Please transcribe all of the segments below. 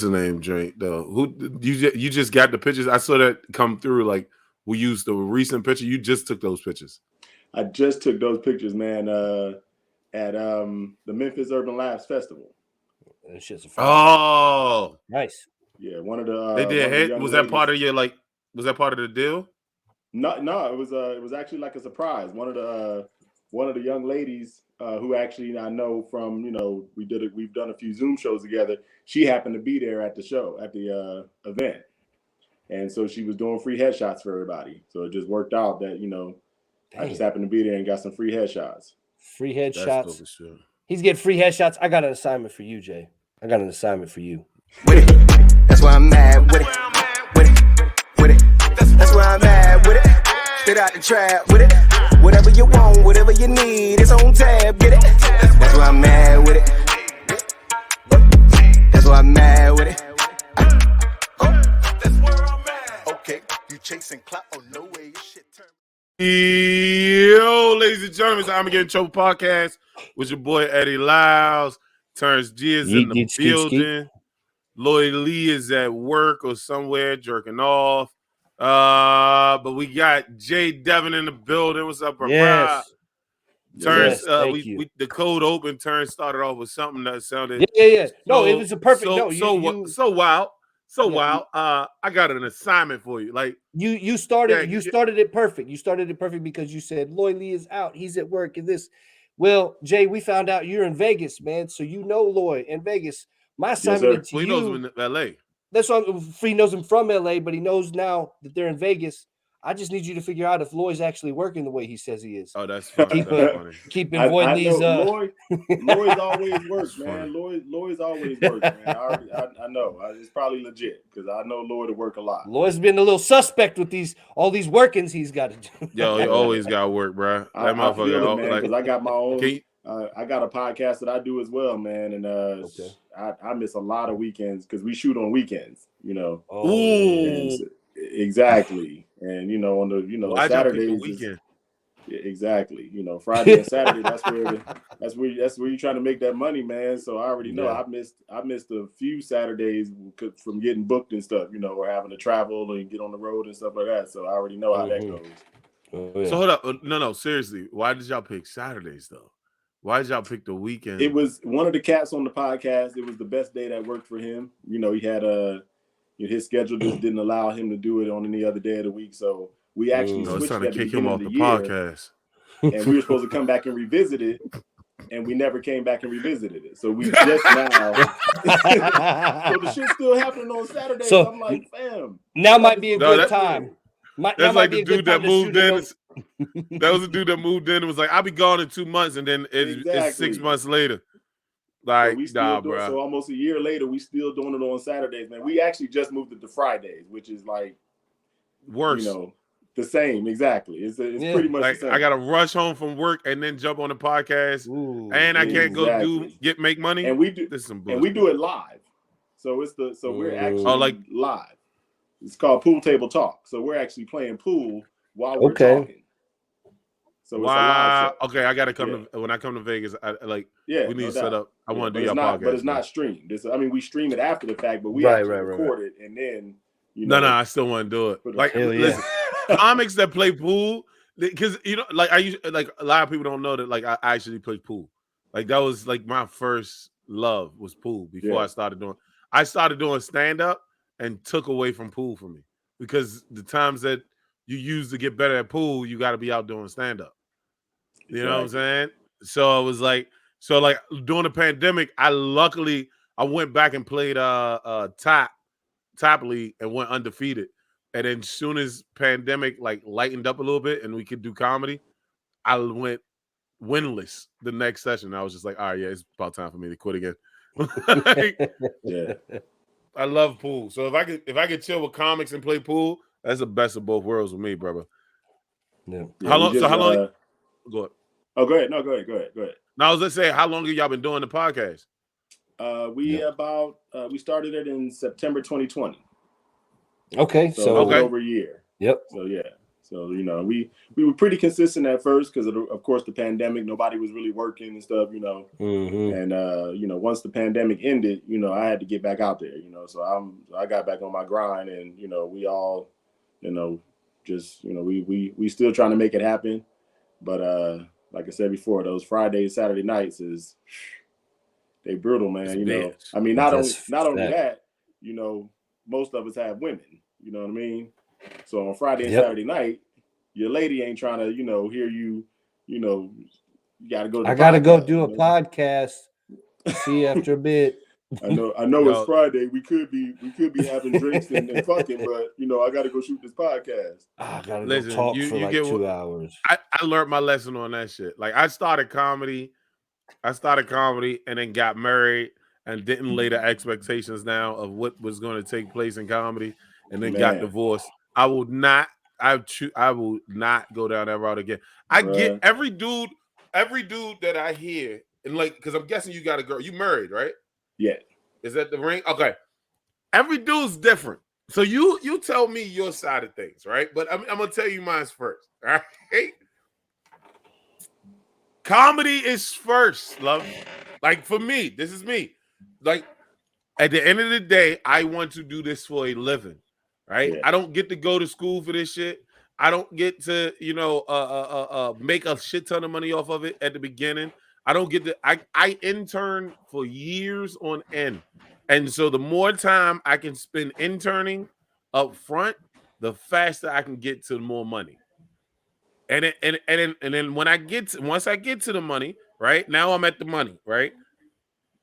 the name drink though? Who you just got the pictures? I saw that come through. Like we used the recent picture. You just took those pictures. I just took those pictures, man, at the Memphis Urban Labs Festival. That shit's a Oh, nice. Yeah, one of the they did hit. Was that part of your like? Was that part of the deal? No, it was actually like a surprise. One of the young ladies who actually I know from we've done a few Zoom shows together. She happened to be there at the show at the event, and so she was doing free headshots for everybody. So it just worked out that I just happened to be there and got some free headshots. Free headshots. He's getting free headshots. I got an assignment for you, Jay. I got an assignment for you. With it. That's why I'm mad with it. With it. With it. That's why I'm mad with it. Straight out the trap with it. Whatever you want, whatever you need, it's on tab. Get it. That's why I'm mad with it. That's why I'm mad with it. That's where I'm at. Okay, you chasing clout? Oh no way, your shit turn. Yo, ladies and gentlemen, it's I'm Getting in Trouble podcast with your boy Eddie Liles. Terrance G is in the building. Lloyd Lee is at work or somewhere jerking off. But we got Jay Devin in the building. What's up, bro? Yes. Terrance, the code open. Terrance started off with something that sounded. Yeah. No, it was a perfect. So wild. I got an assignment for you. Like you started it perfect. You started it perfect because you said Lloyd Lee is out. He's at work and this. Well, Jay, we found out you're in Vegas, man. So you know Lloyd in Vegas. My assignment to you. He knows him in L.A. That's why he knows him from L.A., but he knows now that they're in Vegas. I just need you to figure out if Lloyd's actually working the way he says he is. Oh, that's funny. Keep avoiding these. Lloyd's always works, man. Lloyd's always works, man. I know. It's probably legit because I know Lloyd will work a lot. Lloyd's been a little suspect with all these workings he's got to do. Yo, he always got to work, bro. That motherfucker, man, because I got my own. I got a podcast that I do as well, man, and I miss a lot of weekends because we shoot on weekends, Exactly, and on the Saturdays. Weekend? Exactly, Friday and Saturday. That's where you're trying to make that money, man. So I already know. Yeah. I missed a few Saturdays from getting booked and stuff, or having to travel and get on the road and stuff like that. So I already know how that goes. Oh, yeah. So hold up, no, seriously, why did y'all pick Saturdays though? Why did y'all pick the weekend? It was one of the cats on the podcast. It was the best day that worked for him. He had his schedule just didn't allow him to do it on any other day of the week. So we actually switched trying to kick him off the year, podcast. And we were supposed to come back and revisit it, and we never came back and revisited it. So we just now. So the shit's still happening on Saturday. So I'm like, fam. Now might be a good time. That's like the dude that moved in. That was the dude that moved in and was like, I'll be gone in 2 months, and then it's 6 months later. Like, bro. So almost a year later, we still doing it on Saturdays, man. We actually just moved it to Fridays, which is like worse. The same, exactly. It's pretty much like the same. I gotta rush home from work and then jump on the podcast, and I can't go make money. And we do this is some bullshit. And we do it live. So we're actually live. It's called Pool Table Talk. So we're actually playing pool while we're talking. So it's a live show. Okay, I gotta come to when I come to Vegas. We need to set up. I want to do your podcast, but it's not streamed. We stream it after the fact, but we actually record it and then. No, I still want to do it. Like, listen, comics that play pool, because a lot of people don't know that I actually play pool. Like that was like my first love was pool before I started doing stand up and took away from pool for me because the times that you use to get better at pool, you got to be out doing stand up. You know what I'm saying? So it was during the pandemic, I went back and played top league and went undefeated. And then as soon as pandemic lightened up a little bit and we could do comedy, I went winless the next session. I was just like, all right, it's about time for me to quit again. I love pool. So if I could chill with comics and play pool, that's the best of both worlds with me, brother. Yeah. How long? Go ahead. Oh, go ahead. No, go ahead. Now I was gonna say, how long have y'all been doing the podcast? We started it in September 2020. Okay, so over a year. Yep. So yeah. So, you know, we were pretty consistent at first because of course the pandemic, nobody was really working and stuff, you know. And you know, once the pandemic ended, you know, I had to get back out there, you know. So I got back on my grind, and you know, we all, you know, just, you know, we still trying to make it happen. But like I said before, those Friday, Saturday nights they brutal, man. It's you know, bitch. I mean, not only that, you know, most of us have women, you know what I mean? So on Friday and Saturday night, your lady ain't trying to, you know, hear you, you know, you got to go to the I got to go podcast, do a podcast. See you after a bit. I know it's Friday. We could be having drinks and fucking, but you know, I got to go shoot this podcast. I got to go talk for like 2 hours. I learned my lesson on that shit. Like I started comedy and then got married and didn't lay the expectations down of what was going to take place in comedy, and then got divorced. I will not go down that route again. I get every dude that I hear, and like, because I'm guessing you got a girl. You married, right? Yeah. Is that the ring? Okay. Every dude's different. So you tell me your side of things, right? But I'm gonna tell you mine first. All right. Comedy is first, love. Like for me, this is me. Like at the end of the day, I want to do this for a living, right? Yeah. I don't get to go to school for this shit. I don't get to, you know, make a shit ton of money off of it at the beginning. I don't get to. I interned for years on end, and so the more time I can spend interning up front, the faster I can get to more money. And then when once I get to the money, right now I'm at the money, right.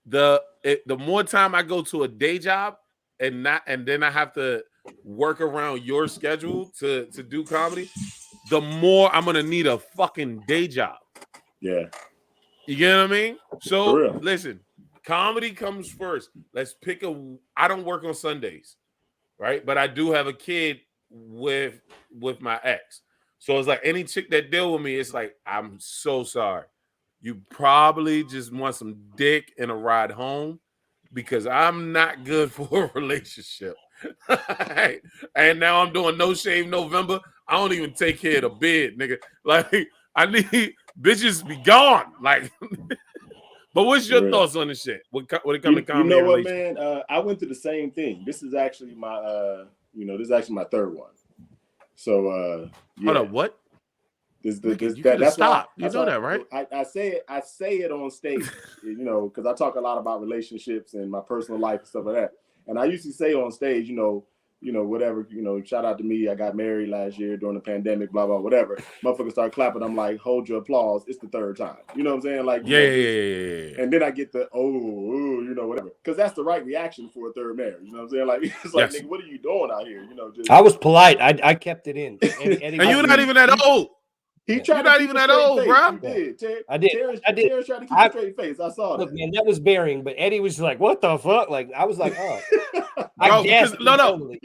The more time I go to a day job and then I have to work around your schedule to do comedy, the more I'm gonna need a fucking day job. Yeah. You get what I mean? So listen, comedy comes first. Let's pick I don't work on Sundays, right? But I do have a kid with my ex. So it's like any chick that deal with me, it's like, I'm so sorry. You probably just want some dick and a ride home because I'm not good for a relationship. And now I'm doing No Shave November. I don't even take care of the bed, nigga. Like, I need bitches be gone. Like, but what's your thoughts on this shit? When it comes to comedy? You know what, man? I went through the same thing. This is actually my, my third one. So, yeah. Hold up, what? That's stop. You know that, right? I say it on stage, you know, because I talk a lot about relationships and my personal life and stuff like that. And I usually say on stage, you know, whatever, you know, shout out to me. I got married last year during the pandemic, blah, blah, whatever. Motherfuckers start clapping. I'm like, hold your applause. It's the third time. You know what I'm saying? Like, yeah. And then I get the, you know, whatever. Because that's the right reaction for a third marriage. You know what I'm saying? Like, it's like, nigga, what are you doing out here? You know, just. I was polite. I kept it in. And you're not even that old. He tried You're not even that old, bro. You did. I did. Terrance tried to keep a straight face. I saw that. Look, man, that was bearing, but Eddie was like, "What the fuck?" Like I was like, "Oh." No.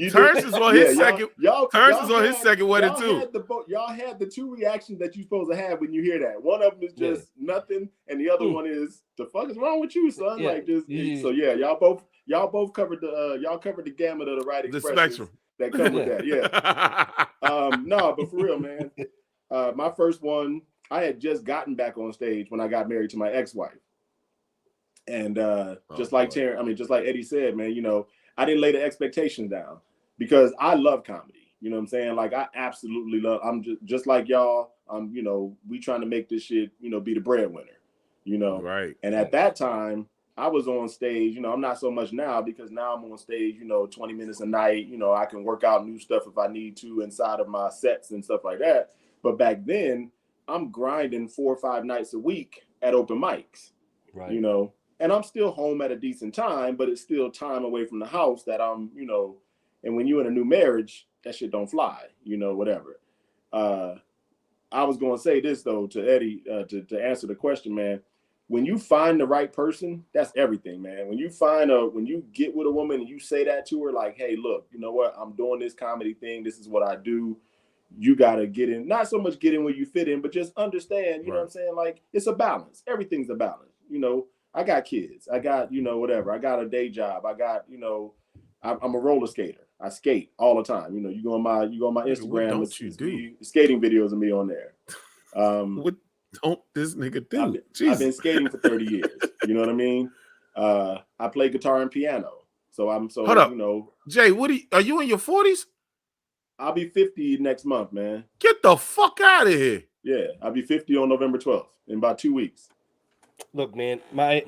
Terrance is on his second. Terrance is on his second wedding too. Y'all had the two reactions that you're supposed to have when you hear that. One of them is just nothing, and the other one is, "The fuck is wrong with you, son?" Like just. So yeah, y'all both covered the gamut of the right expressions that come with that. Yeah. No, but for real, man. My first one, I had just gotten back on stage when I got married to my ex-wife. And just like Eddie said, man, you know, I didn't lay the expectations down because I love comedy. You know what I'm saying? Like I absolutely love, I'm just like y'all, you know, we trying to make this shit, you know, be the breadwinner, you know? Right. And at that time I was on stage, you know, I'm not so much now because now I'm on stage, you know, 20 minutes a night, you know, I can work out new stuff if I need to inside of my sets and stuff like that. But back then, I'm grinding 4 or 5 nights a week at open mics, you know, and I'm still home at a decent time, but it's still time away from the house that I'm, you know, and when you're in a new marriage, that shit don't fly, you know, whatever. I was going to say this, though, to Eddie, to answer the question, man. When you find the right person, that's everything, man. When you get with a woman and you say that to her, like, hey, look, you know what? I'm doing this comedy thing. This is what I do. You got to get in, not so much get in where you fit in, but just understand, you know what I'm saying? Like, it's a balance. Everything's a balance. You know, I got kids. I got, you know, whatever. I got a day job. I got, you know, I'm a roller skater. I skate all the time. You know, you go on my Instagram. What don't you do? Skating videos of me on there. What don't this nigga do? I've been skating for 30 years. You know what I mean? I play guitar and piano. So Hold up. You know. Jay, are you in your 40s? I'll be 50 next month, man. Get the fuck out of here. Yeah, I'll be 50 on November 12th in about 2 weeks. Look, man, my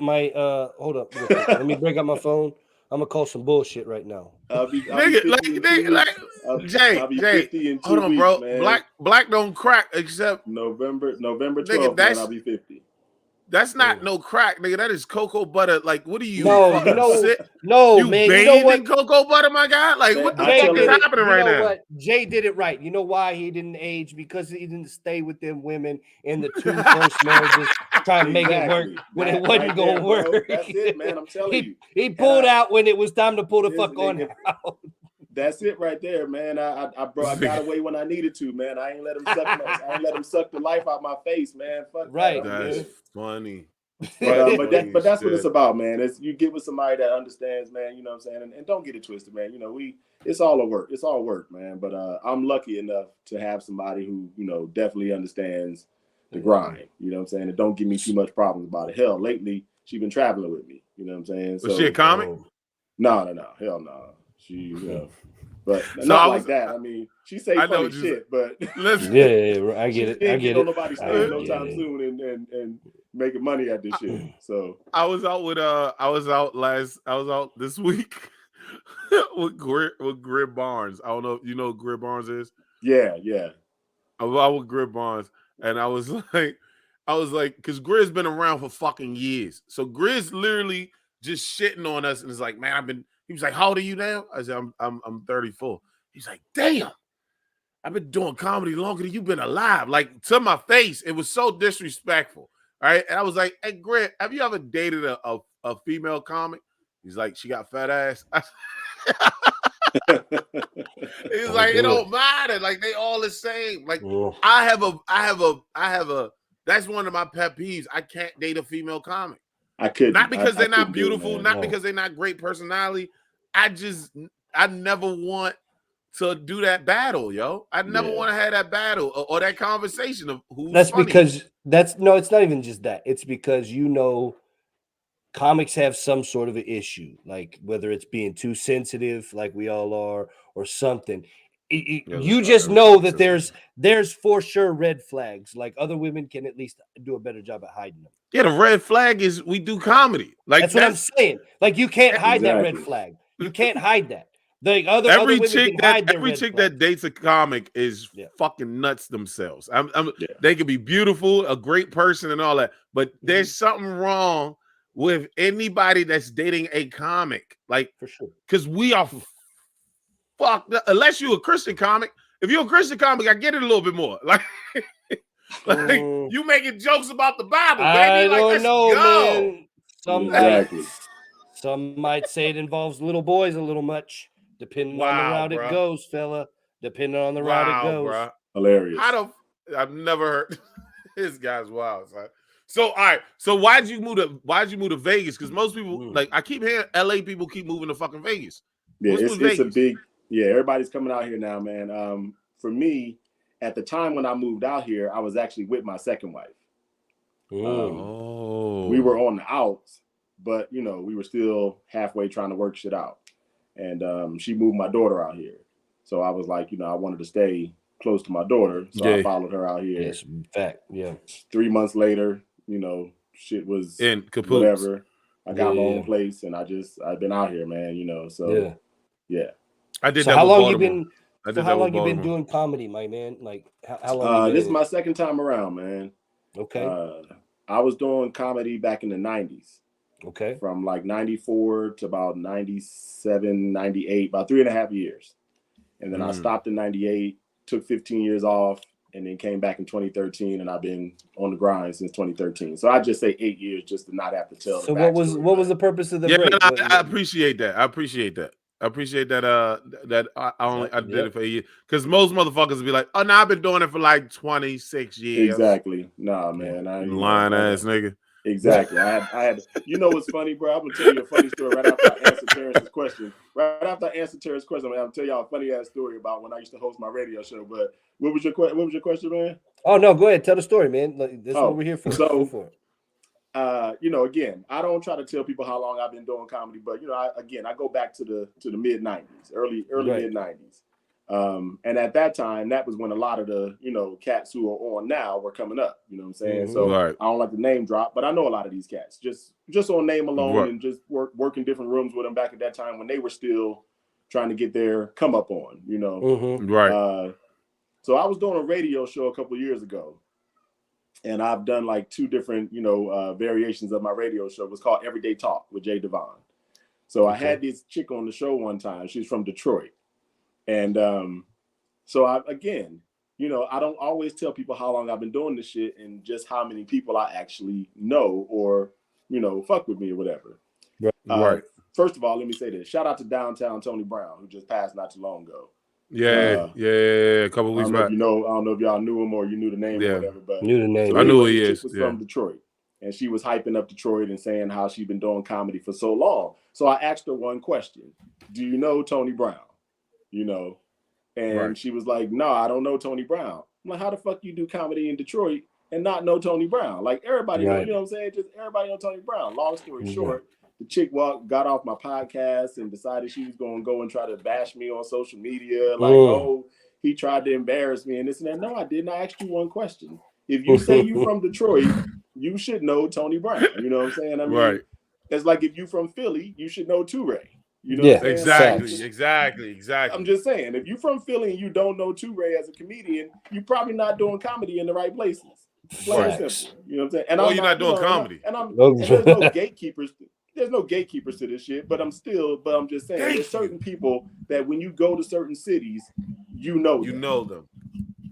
hold up. Let me bring up my phone. I'm gonna call some bullshit right now. Jay, hold on, bro. Man. Black don't crack except November 12th, man, I'll be 50. That's not no crack, nigga. That is cocoa butter. Like, what are you? No, you man. You know what? In cocoa butter, my guy. Like, man, what the fuck is happening right now? What? Jay did it right. You know why he didn't age? Because he didn't stay with them women in the 2 first marriages, trying to make it work when it wasn't gonna work. Bro. That's it, man. I'm telling you. He pulled out when it was time to pull the fuck on out. That's it right there, man. I got away when I needed to, man. I ain't let him suck the life out my face, man. Fuck right. That's funny. But that's what it's about, man. It's you get with somebody that understands, man. You know what I'm saying, and don't get it twisted, man. You know, it's all a work. It's all work, man. But I'm lucky enough to have somebody who, you know, definitely understands the grind. You know what I'm saying, and don't give me too much problems about it. Hell, lately she's been traveling with me. You know what I'm saying? Was she a comic? No. Hell no. She, you know, but not like that. I mean, she say funny shit, but yeah, I get it. I get it. Nobody staying no time soon and making money at this shit. So I was out this week with Grib Barnes. I don't know if you know who Grib Barnes is. Yeah. I was out with Grib Barnes, and I was like, because Grizz been around for fucking years. So Grizz literally just shitting on us, and it's like, man, he was like, how old are you now? I said, I'm 34. He's like, damn, I've been doing comedy longer than you've been alive. Like, to my face, it was so disrespectful. All right. And I was like, hey, Grant, have you ever dated a female comic? He's like, she got fat ass. He's like, it don't matter. Like, they all the same. Like, I have a that's one of my pet peeves. I can't date a female comic. I could not because they're not beautiful, not because they're not great personality. I never want to do that battle, yo. I never want to have that battle or that conversation of who's That's funny. Because it's not even just that. It's because, you know, comics have some sort of an issue, like whether it's being too sensitive, like we all are, or something. You just know that there's for sure red flags. Like, other women can at least do a better job at hiding them. Yeah, the red flag is we do comedy. Like, that's what I'm saying. Like, you can't hide that red flag. You can't hide that. Every chick that dates a comic is fucking nuts themselves. They could be beautiful, a great person, and all that, but there's something wrong with anybody that's dating a comic. Like, for sure, because we are fucked up. Unless you're a Christian comic. If you're a Christian comic, I get it a little bit more. Like, you making jokes about the Bible, baby. I don't know, man. Some might say it involves little boys a little much. Depending on the route it goes, fella. Depending on the route it goes. Bro. Hilarious. I've never heard this guy's wild. Son. So all right. So why'd you move to Vegas? Because most people like I keep hearing LA people keep moving to fucking Vegas. Yeah, it's a big everybody's coming out here now, man. For me, at the time when I moved out here, I was actually with my second wife. We were on the outs, but you know, we were still halfway trying to work shit out. And she moved my daughter out here. So I was like, you know, I wanted to stay close to my daughter. So I followed her out here. Yes, fact. Yeah. 3 months later, you know, shit was in whatever. I got my own place and I've been out here, man, you know. So yeah. I did so that. How long you been doing comedy, my man? Like how long this is my second time around, man. Okay. I was doing comedy back in the 90s. Okay. From like 94 to about 97, 98, about 3.5 years. And then I stopped in 98, took 15 years off, and then came back in 2013. And I've been on the grind since 2013. So I just say 8 years just to not have to tell. So what was the purpose of the break? I appreciate that. I appreciate that. I did it for a year. Because most motherfuckers will be like, oh, no, I've been doing it for like 26 years. Exactly. Nah, man. I ain't lying ass nigga. Exactly. I had. You know what's funny, bro? I'm gonna tell you a funny story right after I answer Terrance's question. Right after I answer Terrance's question, I'm gonna tell y'all a funny ass story about when I used to host my radio show. But what was your question, man? Oh no, go ahead, tell the story, man. This is what we're here for. So, go for it. You know, again, I don't try to tell people how long I've been doing comedy, but you know, I go back to the mid '90s, early mid '90s. And at that time, that was when a lot of the, you know, cats who are on now were coming up, you know what I'm saying? Mm-hmm. So I don't like to name drop, but I know a lot of these cats just on name alone and just work in different rooms with them back at that time when they were still trying to get their come up on, you know? Mm-hmm. So I was doing a radio show a couple of years ago, and I've done like 2 different, you know, variations of my radio show. It was called Everyday Talk with Jay Devin. So I had this chick on the show one time. She's from Detroit. And so again, you know, I don't always tell people how long I've been doing this shit and just how many people I actually know or, you know, fuck with me or whatever. Right. First of all, let me say this. Shout out to Downtown Tony Brown, who just passed not too long ago. Yeah, a couple of weeks back. I don't know if y'all knew him or you knew the name or whatever, but knew the name. So I knew who he is. Was from Detroit, and she was hyping up Detroit and saying how she'd been doing comedy for so long. So I asked her one question: do you know Tony Brown? You know, and she was like, "No, I don't know Tony Brown." I'm like, "How the fuck you do comedy in Detroit and not know Tony Brown? Like everybody, know, you know what I'm saying? Just everybody know Tony Brown." Long story short, the chick got off my podcast and decided she was going to go and try to bash me on social media. Like, oh, he tried to embarrass me and this and that. No, I didn't. I asked you one question. If you say you from Detroit, you should know Tony Brown. You know what I'm saying? I mean, it's like if you from Philly, you should know Toure. You know what I'm saying? Exactly. I'm just saying, if you from Philly and you don't know Toure as a comedian, you're probably not doing comedy in the right places. Plain and simple. You know what I'm saying? And you're not doing comedy. And there's no gatekeepers. There's no gatekeepers to this shit, but I'm just saying there's certain people that when you go to certain cities, you know them.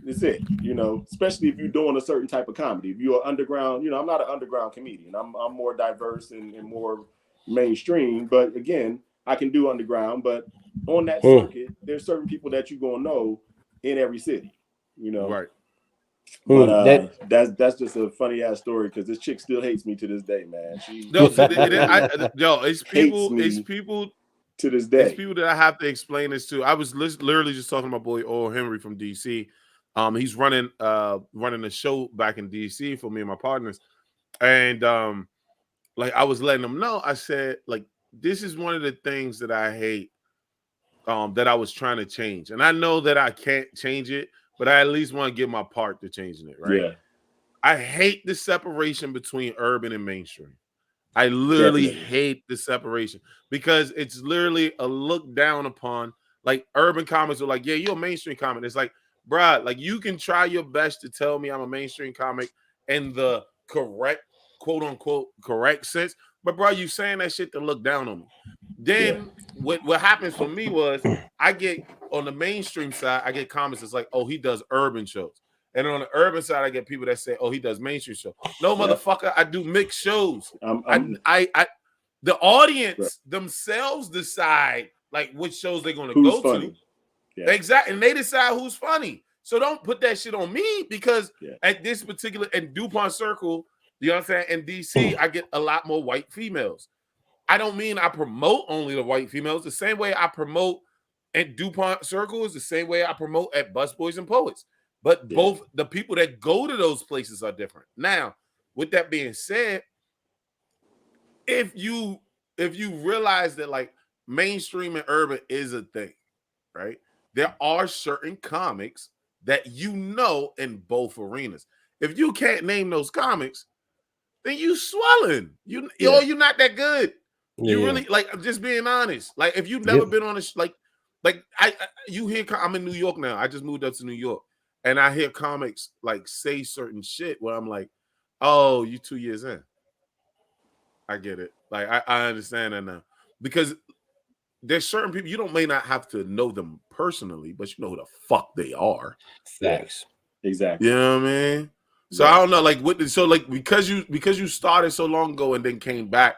That's it, you know, especially if you're doing a certain type of comedy. If you're underground, you know, I'm not an underground comedian. I'm more diverse and more mainstream, but again, I can do underground, but on that circuit, there's certain people that you're gonna know in every city, you know. Right. But that's just a funny ass story because this chick still hates me to this day, man. It's people to this day. It's people that I have to explain this to. I was literally just talking to my boy Oral Henry from DC. He's running a show back in DC for me and my partners, and like I was letting him know. I said, like, this is one of the things that I hate, that I was trying to change, and I know that I can't change it. But I at least want to give my part to changing it, right? Yeah. I hate the separation between urban and mainstream. I literally hate the separation because it's literally a look down upon. Like urban comics are like, yeah, you're a mainstream comic. It's like, bruh, like you can try your best to tell me I'm a mainstream comic in the correct, quote unquote, correct sense. But bro, you saying that shit to look down on me. Then what happens for me was I get on the mainstream side, I get comments that's like, oh, he does urban shows. And on the urban side, I get people that say, oh, he does mainstream shows. No, motherfucker, I do mixed shows. The audience themselves decide like which shows they're gonna go to. Yeah. Exactly. And they decide who's funny. So don't put that shit on me because at this particular and DuPont Circle, you know what I'm saying? In DC, I get a lot more white females. I don't mean I promote only the white females. The same way I promote at DuPont Circle is the same way I promote at Busboys and Poets. But both the people that go to those places are different. Now, with that being said, if you realize that like mainstream and urban is a thing, right? There are certain comics that you know in both arenas. If you can't name those comics, then you swelling. You're not that good. You really like. I'm just being honest. Like if you've never been on a you hear. I'm in New York now. I just moved up to New York, and I hear comics like say certain shit where I'm like, oh, you 2 years in. I get it. Like I understand that now because there's certain people you may not have to know them personally, but you know who the fuck they are. Facts. Exactly. You know what I mean? So I don't know, like because you started so long ago and then came back.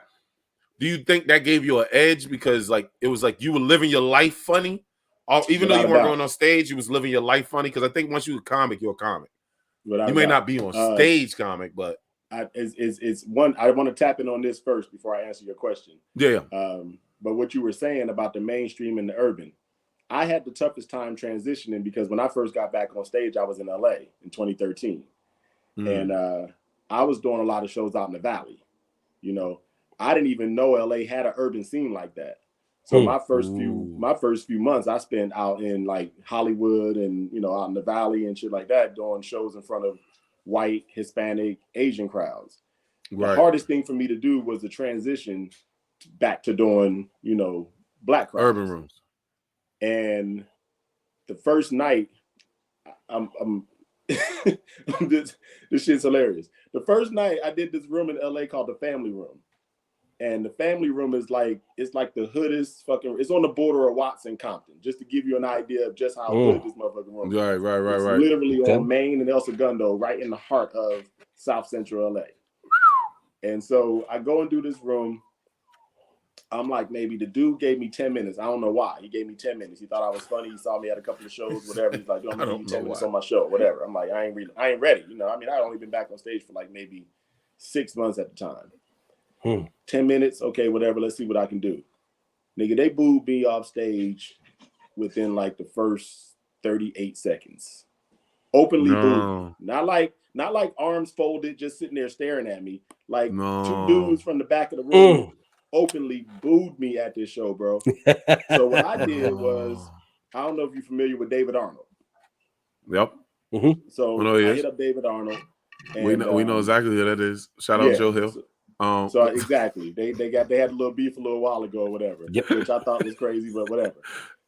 Do you think that gave you an edge because like it was like you were living your life funny, or even though you weren't going on stage, you was living your life funny? Because I think once you're a comic, you're a comic. You may not be on stage comic, but it's one. I want to tap in on this first before I answer your question. Yeah. But what you were saying about the mainstream and the urban, I had the toughest time transitioning because when I first got back on stage, I was in LA in 2013, and I was doing a lot of shows out in the Valley. You know, I didn't even know LA had an urban scene like that. So my first few months I spent out in like Hollywood and, you know, out in the Valley and shit like that, doing shows in front of white, Hispanic, Asian crowds. Right. The hardest thing for me to do was the transition back to doing, you know, black crowds. Urban rooms. And the first night, this shit's hilarious. The first night I did this room in LA called the Family Room. And the Family Room is like, it's like the hoodest fucking, it's on the border of Watts and Compton, just to give you an idea of just how good this motherfucking room is. Right. It's literally on Main and El Segundo, right in the heart of South Central LA. And so I go and do this room. I'm like, maybe the dude gave me 10 minutes. I don't know why. He gave me 10 minutes. He thought I was funny. He saw me at a couple of shows, whatever. He's like, I'm gonna give you 10 minutes on my show, whatever. I'm like, I ain't ready. You know, I mean, I'd only been back on stage for like maybe 6 months at the time. 10 minutes, okay, whatever. Let's see what I can do. Nigga, they booed me off stage within like the first 38 seconds. Openly booed. Not like arms folded, just sitting there staring at me. Like two dudes from the back of the room openly booed me at this show, bro. So what I did was, I don't know if you're familiar with David Arnold. Yep. So I hit up David Arnold. And, we know exactly who that is. Shout out Joe Hill. So exactly, they had a little beef a little while ago, or whatever, which I thought was crazy, but whatever.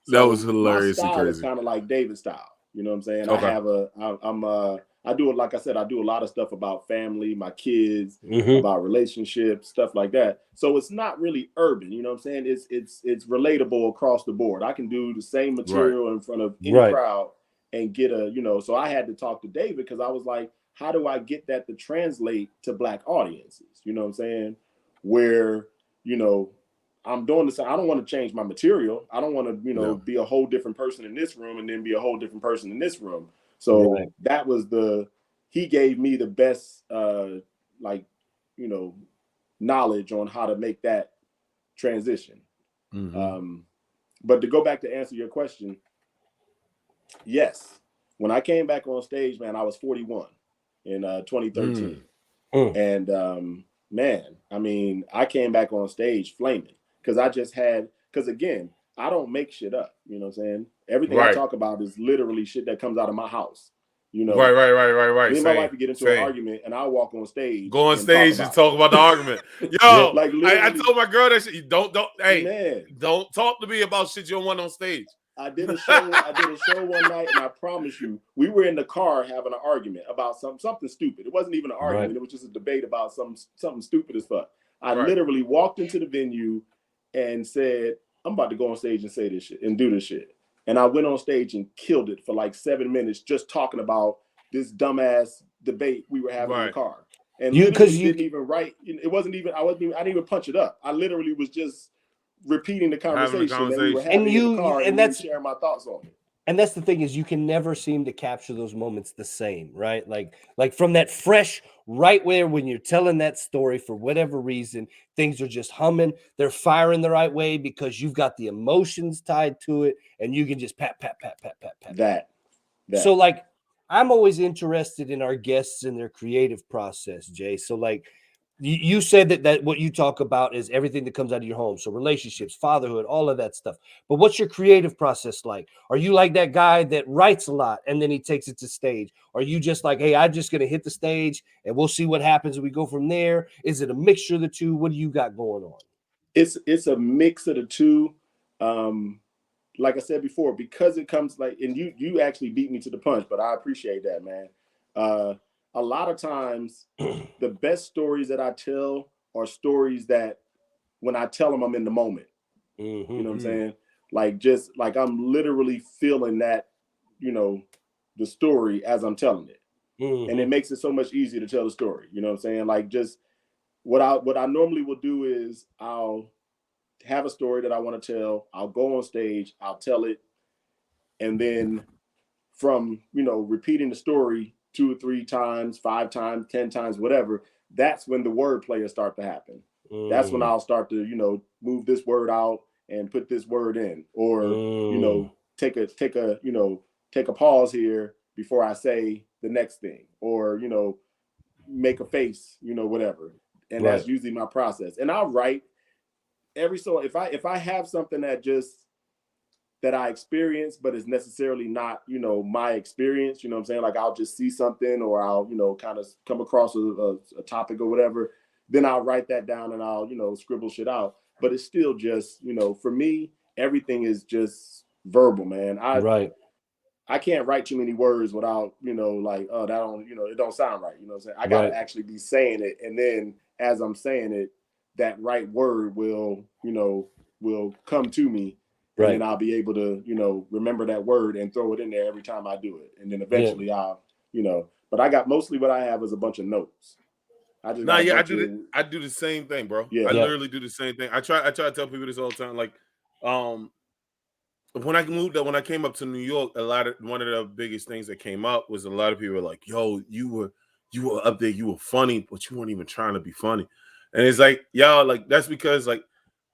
So that was hilarious. My style and is crazy. kind of like David's style. You know what I'm saying? Okay. I do it, like I said, I do a lot of stuff about family, my kids, about relationships, stuff like that. So it's not really urban. You know what I'm saying? It's relatable across the board. I can do the same material in front of any crowd and get a, you know. So I had to talk to David because I was like, how do I get that to translate to Black audiences? You know what I'm saying? Where, you know, I'm doing this. I don't want to change my material. I don't want to, you know, be a whole different person in this room and then be a whole different person in this room. So that was he gave me the best, like, you know, knowledge on how to make that transition. But to go back to answer your question, yes, when I came back on stage, man, I was 41 in 2013. And man, I mean, I came back on stage flaming because again, I don't make shit up. You know what I'm saying? Everything I talk about is literally shit that comes out of my house. You know, right. Me and my wife would get into an argument, and I'll walk on stage. Go on stage and talk about the argument. Yo, like I told my girl that shit. Don't talk to me about shit you don't want on stage. I did a show one night, and I promise you, we were in the car having an argument about something stupid. It wasn't even an argument; it was just a debate about something stupid as fuck. I literally walked into the venue and said, "I'm about to go on stage and say this shit and do this shit." And I went on stage and killed it for like 7 minutes, just talking about this dumbass debate we were having in the car. And you didn't even write. It wasn't even. I didn't even punch it up. I literally was just repeating the conversation that we were having in the car, and that's sharing my thoughts on it. And that's the thing, is you can never seem to capture those moments the same, right? Like from that fresh, right where when you're telling that story, for whatever reason, things are just humming. They're firing the right way because you've got the emotions tied to it, and you can just pat. That. So like, I'm always interested in our guests and their creative process, Jay. So like, you said that what you talk about is everything that comes out of your home. So relationships, fatherhood, all of that stuff. But what's your creative process like? Are you like that guy that writes a lot and then he takes it to stage? Are you just like, hey, I'm just going to hit the stage and we'll see what happens and we go from there? Is it a mixture of the two? What do you got going on? It's a mix of the two. Like I said before, because it comes like, and you actually beat me to the punch, but I appreciate that, man. A lot of times, the best stories that I tell are stories that when I tell them, I'm in the moment. You know what I'm saying? Like, just like I'm literally feeling that, you know, the story as I'm telling it. And it makes it so much easier to tell the story. You know what I'm saying? Like, just what I normally will do is I'll have a story that I want to tell. I'll go on stage, I'll tell it. And then from, you know, repeating the story 2 or 3 times, 5 times, 10 times, whatever, that's when the wordplay will start to happen. That's when I'll start to, you know, move this word out and put this word in, or you know, take a pause here before I say the next thing, or you know, make a face, you know, whatever. And that's usually my process. And I'll write every so if I have something that I experience, but it's necessarily not, you know, my experience, you know what I'm saying? Like I'll just see something, or I'll, you know, kind of come across a topic or whatever. Then I'll write that down and I'll, you know, scribble shit out. But it's still just, you know, for me, everything is just verbal, man. I can't write too many words without, you know, like, oh, that don't, you know, it don't sound right. You know what I'm saying? I got to actually be saying it. And then as I'm saying it, that right word will, you know, will come to me. And then I'll be able to, you know, remember that word and throw it in there every time I do it. And then eventually I'll, you know, but I got mostly what I have is a bunch of notes. I do the same thing, bro. I literally do the same thing. I try to tell people this all the time. Like, when I came up to New York, one of the biggest things that came up was a lot of people were like, yo, you were up there, you were funny, but you weren't even trying to be funny. And it's like, y'all, like, that's because like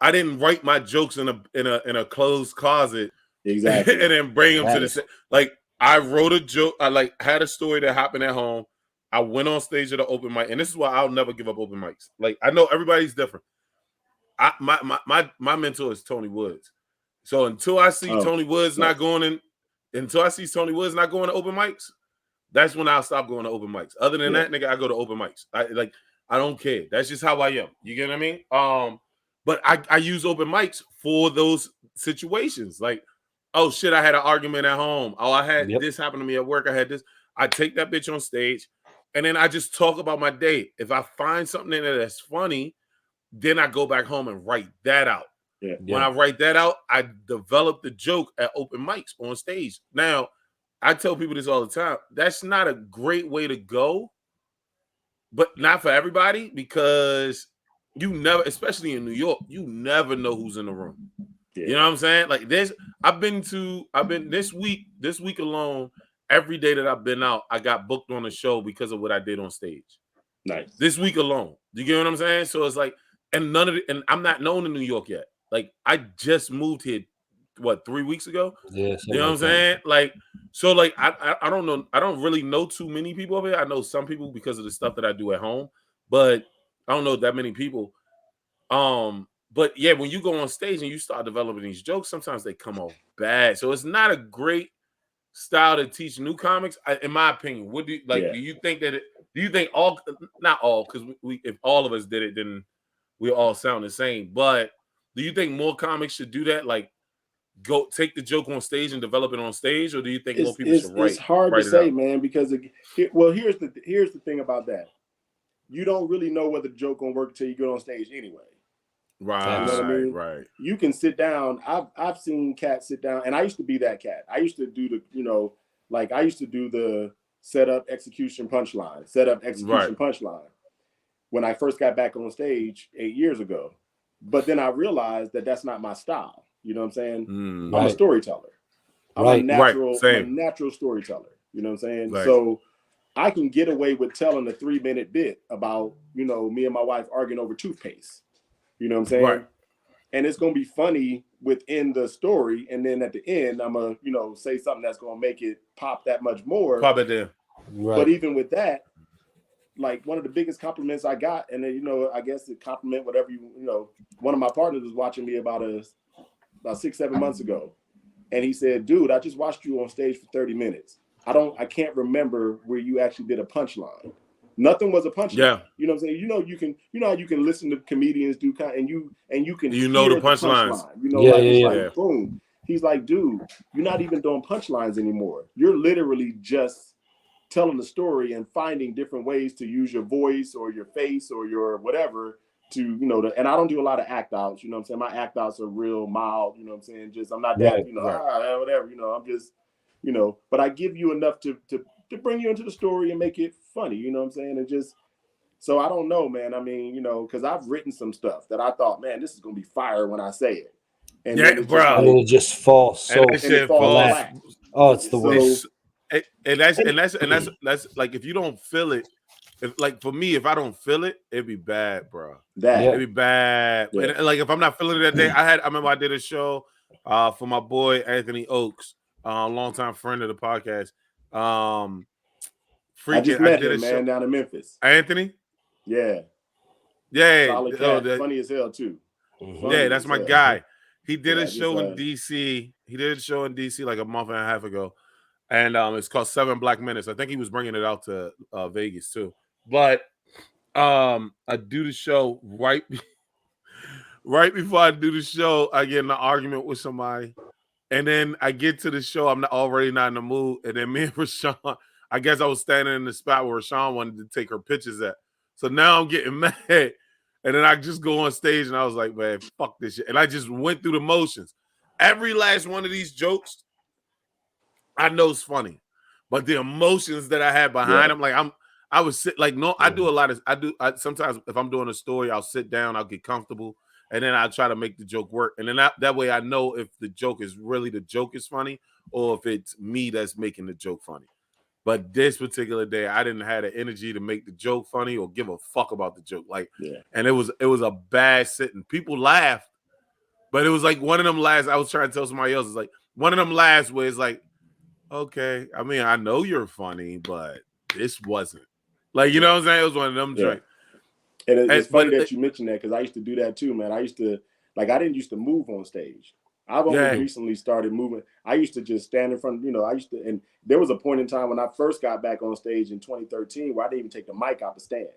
I didn't write my jokes in a closed closet, exactly, and then bring them to the set. Like, I wrote a joke. I like had a story that happened at home. I went on stage at an open mic, and this is why I'll never give up open mics. Like, I know everybody's different. My mentor is Tony Woods. So until I see Tony Woods not going to open mics, that's when I'll stop going to open mics. Other than that, nigga, I go to open mics. I don't care. That's just how I am. You get what I mean? But I use open mics for those situations. Like, oh shit, I had an argument at home. Oh, I had this happen to me at work. I had this. I take that bitch on stage, and then I just talk about my day. If I find something in there that's funny, then I go back home and write that out. When I write that out, I develop the joke at open mics on stage. Now, I tell people this all the time. That's not a great way to go, but not for everybody, because you never, especially in New York, you never know who's in the room. You know what I'm saying? Like I've been this week alone, every day that I've been out, I got booked on a show because of what I did on stage. Nice. This week alone. You get what I'm saying? So it's like, and I'm not known in New York yet. Like, I just moved here, 3 weeks ago? Yeah. You know what I'm saying? Like, so like I don't know. I don't really know too many people over here. I know some people because of the stuff that I do at home, but I don't know that many people. But yeah, when you go on stage and you start developing these jokes, sometimes they come off bad. So it's not a great style to teach new comics, in my opinion. What do you like? Do you think that? Do you think all? Not all, because if all of us did it, then we all sound the same. But do you think more comics should do that? Like, go take the joke on stage and develop it on stage, or do you think more people should write? It's hard to say, man, because here's the thing about that. You don't really know whether the joke gonna work until you get on stage anyway. Right. You know what I mean? Right. You can sit down. I've seen cats sit down, and I used to be that cat. I used to do the setup, execution, punchline, punchline when I first got back on stage 8 years ago. But then I realized that that's not my style. You know what I'm saying? I'm a storyteller. I'm a natural storyteller. You know what I'm saying? Right. So I can get away with telling a 3-minute bit about, you know, me and my wife arguing over toothpaste. You know what I'm saying? Right. And it's going to be funny within the story. And then at the end, I'm going to, you know, say something that's going to make it pop that much more. Pop it there. Right. But even with that, like, one of the biggest compliments I got, and then, you know, I guess the compliment, whatever, you know, one of my partners was watching me about 6-7 months ago. And he said, dude, I just watched you on stage for 30 minutes. I can't remember where you actually did a punchline. Nothing was a punchline. Yeah. You know what I'm saying? You know how you can listen to comedians do and you can hear the punchlines. You know, boom. He's like, dude, you're not even doing punchlines anymore. You're literally just telling the story and finding different ways to use your voice or your face or your whatever to, you know, and I don't do a lot of act outs, you know what I'm saying? My act outs are real mild, you know what I'm saying? Just, I'm not that, you know, whatever, you know, I'm just, you know, but I give you enough to bring you into the story and make it funny, you know what I'm saying? And just, so I don't know, man. I mean, you know, because I've written some stuff that I thought, man, this is going to be fire when I say it. And yeah, bro. And it just falls so flat. Oh, it's the worst. And that's like, if you don't feel it, if like for me, if I don't feel it, it'd be bad, bro. That it'd be bad. Yeah. And like if I'm not feeling it that day, I remember I did a show for my boy Anthony Oakes, longtime friend of the podcast. I just met him, man, down in Memphis. Anthony? Yeah. Solid cat, funny as hell too. Yeah, that's my guy. He did a show in DC. He did a show in DC like a month and a half ago. And it's called 7 Black Minutes. I think he was bringing it out to Vegas too. But I do the show right before I do the show, I get in an argument with somebody. And then I get to the show, I'm already not in the mood. And then me and Rashawn, I guess I was standing in the spot where Rashawn wanted to take her pictures at. So now I'm getting mad. And then I just go on stage and I was like, man, fuck this shit. And I just went through the motions. Every last one of these jokes, I know it's funny. But the emotions that I had behind them, like I was sit like no, I do a lot of sometimes if I'm doing a story, I'll sit down, I'll get comfortable, and then I'll try to make the joke work. And then that way I know if the joke is funny or if it's me that's making the joke funny. But this particular day, I didn't have the energy to make the joke funny or give a fuck about the joke. And it was a bad sitting. People laughed, but it was like one of them laughs. I was trying to tell somebody else. It's like one of them laughs where it's like, okay, I mean, I know you're funny, but this wasn't. Like, you know what I'm saying? It was one of them drinks. And it's funny that you mentioned that because I used to do that too, man. I used to, I didn't used to move on stage. I've only recently started moving. I used to just stand in front, and there was a point in time when I first got back on stage in 2013 where I didn't even take the mic out the stand.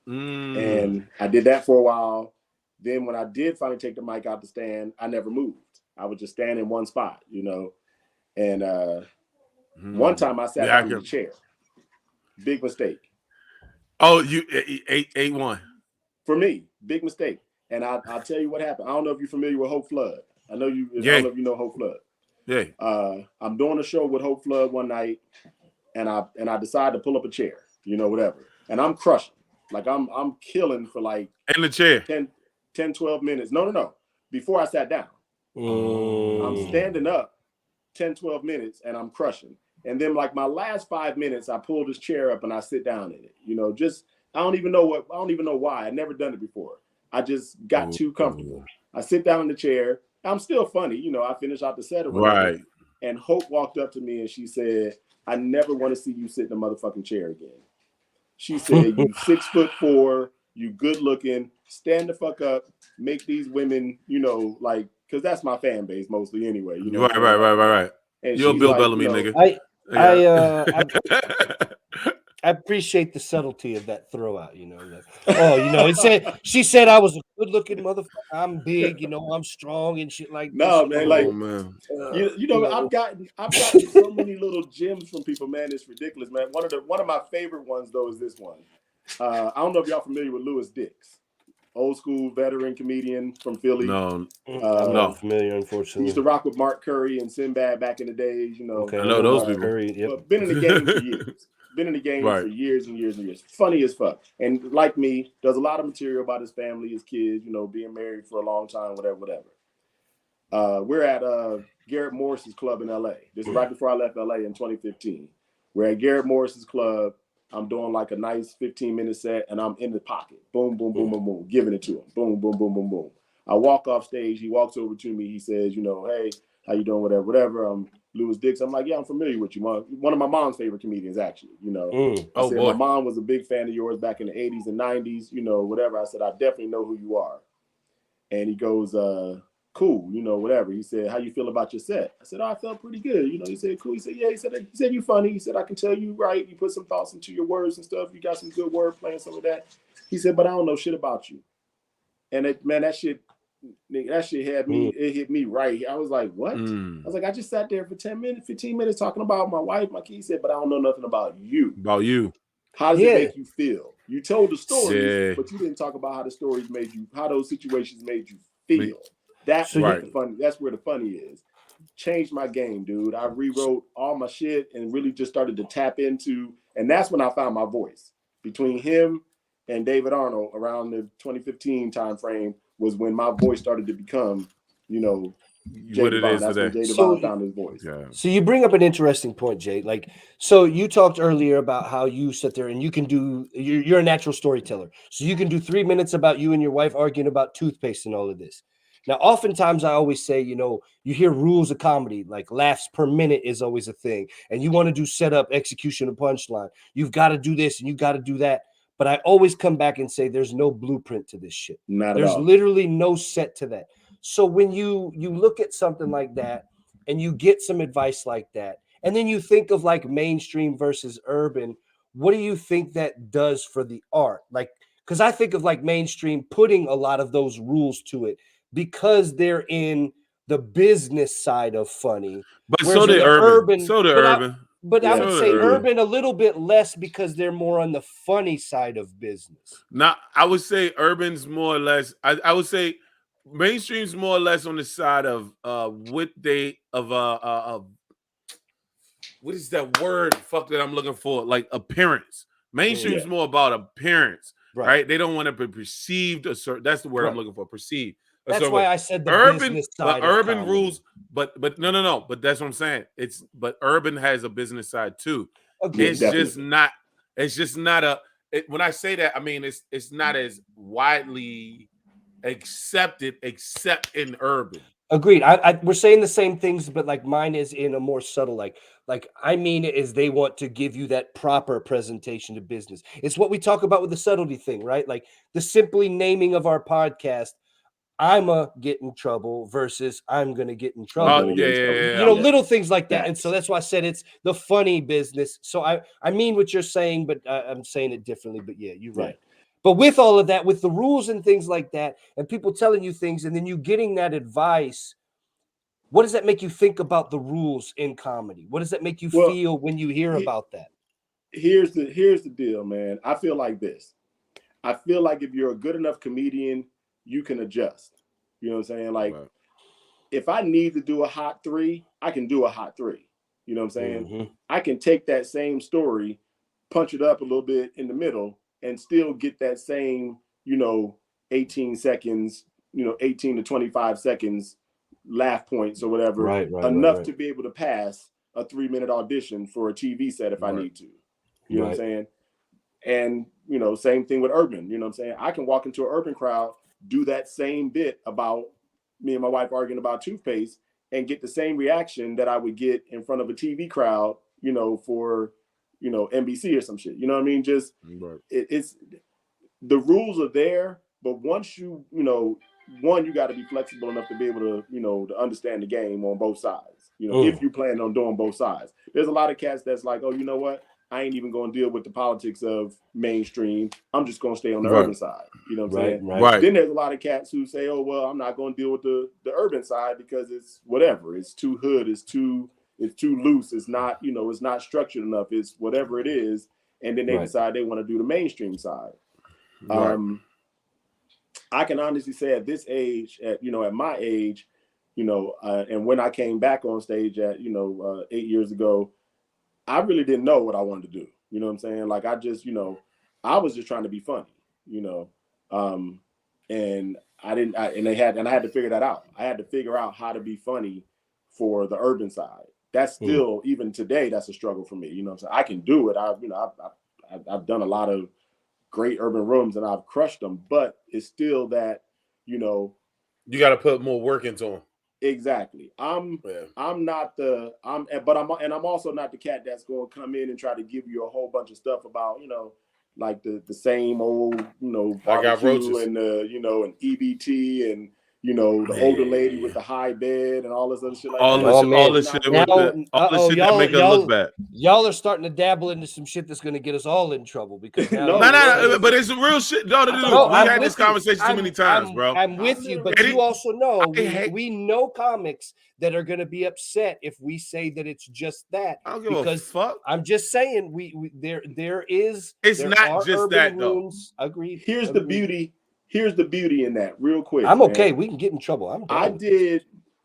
And I did that for a while. Then when I did finally take the mic out the stand, I never moved. I would just stand in one spot, And one time I sat down in the chair. Big mistake. Oh, you 8-1. For me, big mistake. And I'll tell you what happened. I don't know if you're familiar with Hope Flood. I don't know if you know Hope Flood. Yeah. I'm doing a show with Hope Flood one night, and I decided to pull up a chair, whatever. And I'm crushing. Like I'm killing for like in the chair 10, 12 minutes. No. Before I sat down. I'm standing up 10, 12 minutes and I'm crushing. And then like my last 5 minutes, I pull this chair up and I sit down in it. Just I don't even know why. I'd never done it before. I just got too comfortable. I sit down in the chair. I'm still funny, I finish out the set or whatever. Right. And Hope walked up to me and she said, I never want to see you sit in a motherfucking chair again. She said, you 6'4", you good looking, stand the fuck up, make these women, because that's my fan base mostly anyway. Right. And you're Bill Bellamy, nigga. I appreciate the subtlety of that throw out, she said I was a good looking motherfucker. I'm big, I'm strong and shit like no, this. Man, I've gotten so many little gems from people, man. It's ridiculous, man. One of my favorite ones though is this one. I don't know if y'all familiar with Louis Dix, old school veteran comedian from Philly. No, I'm not familiar, unfortunately. He used to rock with Mark Curry and Sinbad back in the days, Okay, I know those people. Curry, yep. Been in the game for years. Been in the game for years and years and years. Funny as fuck. And like me, does a lot of material about his family, his kids, being married for a long time, whatever. We're at Garrett Morris's club in LA. This is right before I left LA in 2015. We're at Garrett Morris's club. I'm doing like a nice 15-minute set and I'm in the pocket. Boom, boom, boom, boom, boom. Giving it to him. Boom, boom, boom, boom, boom. I walk off stage. He walks over to me. He says, hey, how you doing? Whatever. I'm Louis Dix. I'm like, yeah, I'm familiar with you, Mom. One of my mom's favorite comedians, actually. I said, my mom was a big fan of yours back in the 80s and 90s, whatever. I said, I definitely know who you are. And he goes, cool, whatever. He said, how you feel about your set? I said, I felt pretty good. He said, cool. He said, yeah. He said, you funny. He said, I can tell you right. You put some thoughts into your words and stuff. You got some good wordplay and some of that. He said, but I don't know shit about you. And that shit had me, it hit me right. I was like, what? I was like, I just sat there for 10 minutes, 15 minutes talking about my wife, my kids. He said, but I don't know nothing about you. How does it make you feel? You told the stories, but you didn't talk about how the stories made you, how those situations made you feel. That's where the funny is. Changed my game, dude. I rewrote all my shit and really just started to tap into, and that's when I found my voice. Between him and David Arnold around the 2015 time frame was when my voice started to become, what it is That's today. when Jay Devin found his voice. Yeah. So you bring up an interesting point, Jay. Like, so you talked earlier about how you sit there and you can do. You're a natural storyteller, so you can do 3 minutes about you and your wife arguing about toothpaste and all of this. Now, oftentimes I always say, you hear rules of comedy, like laughs per minute is always a thing, and you want to do setup, execution, and punchline. You've got to do this and you got to do that. But I always come back and say, there's no blueprint to this shit. There's literally no set to that. So when you look at something like that and you get some advice like that, and then you think of like mainstream versus urban, what do you think that does for the art? Like, because I think of like mainstream putting a lot of those rules to it because they're in the business side of funny. But so did urban. But I would say urban a little bit less because they're more on the funny side of business. Now, I would say urban's more or less. I would say mainstream's more or less on the side of what is that word? Fuck that I'm looking for. Like appearance. Mainstream's more about appearance, right? They don't want to be perceived. That's the word I'm looking for. Perceived. That's why I said the business side. But urban rules, but no. But that's what I'm saying. But urban has a business side too. Okay, it's just not. When I say that, I mean it's not as widely accepted except in urban. Agreed. We're saying the same things, but like mine is in a more subtle, like I mean it is they want to give you that proper presentation to business. It's what we talk about with the subtlety thing, right? Like the simply naming of our podcast, I'm a get in trouble versus I'm gonna get in trouble. Little things like that. And so that's why I said it's the funny business. So I mean what you're saying, but I'm saying it differently. But yeah, you're right. But with all of that, with the rules and things like that, and people telling you things, and then you getting that advice, what does that make you think about the rules in comedy? What does that make you feel when you hear about that? Here's the deal, man. I feel like this. I feel like if you're a good enough comedian, you can adjust. You know what I'm saying? Like, if I need to do a hot 3, I can do a hot 3. You know what I'm saying? Mm-hmm. I can take that same story, punch it up a little bit in the middle, and still get that same, 18 seconds, 18 to 25 seconds laugh points or whatever, enough to be able to pass a 3-minute audition for a TV set if I need to. You know what I'm saying? And, same thing with urban. You know what I'm saying? I can walk into an urban crowd, do that same bit about me and my wife arguing about toothpaste and get the same reaction that I would get in front of a TV crowd, for, NBC or some shit. You know what I mean? Just it's the rules are there, but once you got to be flexible enough to be able to, to understand the game on both sides. If you plan on doing both sides. There's a lot of cats that's like, oh, you know what? I ain't even going to deal with the politics of mainstream. I'm just going to stay on the urban side. You know what I'm saying? Right. Then there's a lot of cats who say, oh, well, I'm not going to deal with the urban side because it's whatever. It's too hood. It's too loose. It's not, it's not structured enough. It's whatever it is. And then they decide they want to do the mainstream side. I can honestly say at this age, at my age, and when I came back on stage at, 8 years ago, I really didn't know what I wanted to do. You know what I'm saying? Like I just, I was just trying to be funny, and I had to figure that out. I had to figure out how to be funny for the urban side. That's still, even today, that's a struggle for me. You know what I'm saying? I can do it. I've done a lot of great urban rooms and I've crushed them, but it's still that, you got to put more work into them. Exactly. I'm also not the cat that's going to come in and try to give you a whole bunch of stuff about, like the same old, barbecue and and EBT and the older lady with the high bed and all this other shit like that. All this shit that make her look bad. Y'all are starting to dabble into some shit that's going to get us all in trouble because but it's some real shit. We had this conversation too many times, bro. I'm with you, but you also know we know comics that are going to be upset if we say that it's just that. I don't give a fuck. I'm just saying there is. It's not just that though. Agreed. Here's the beauty. Here's the beauty in that, real quick. I'm okay. Man. We can get in trouble.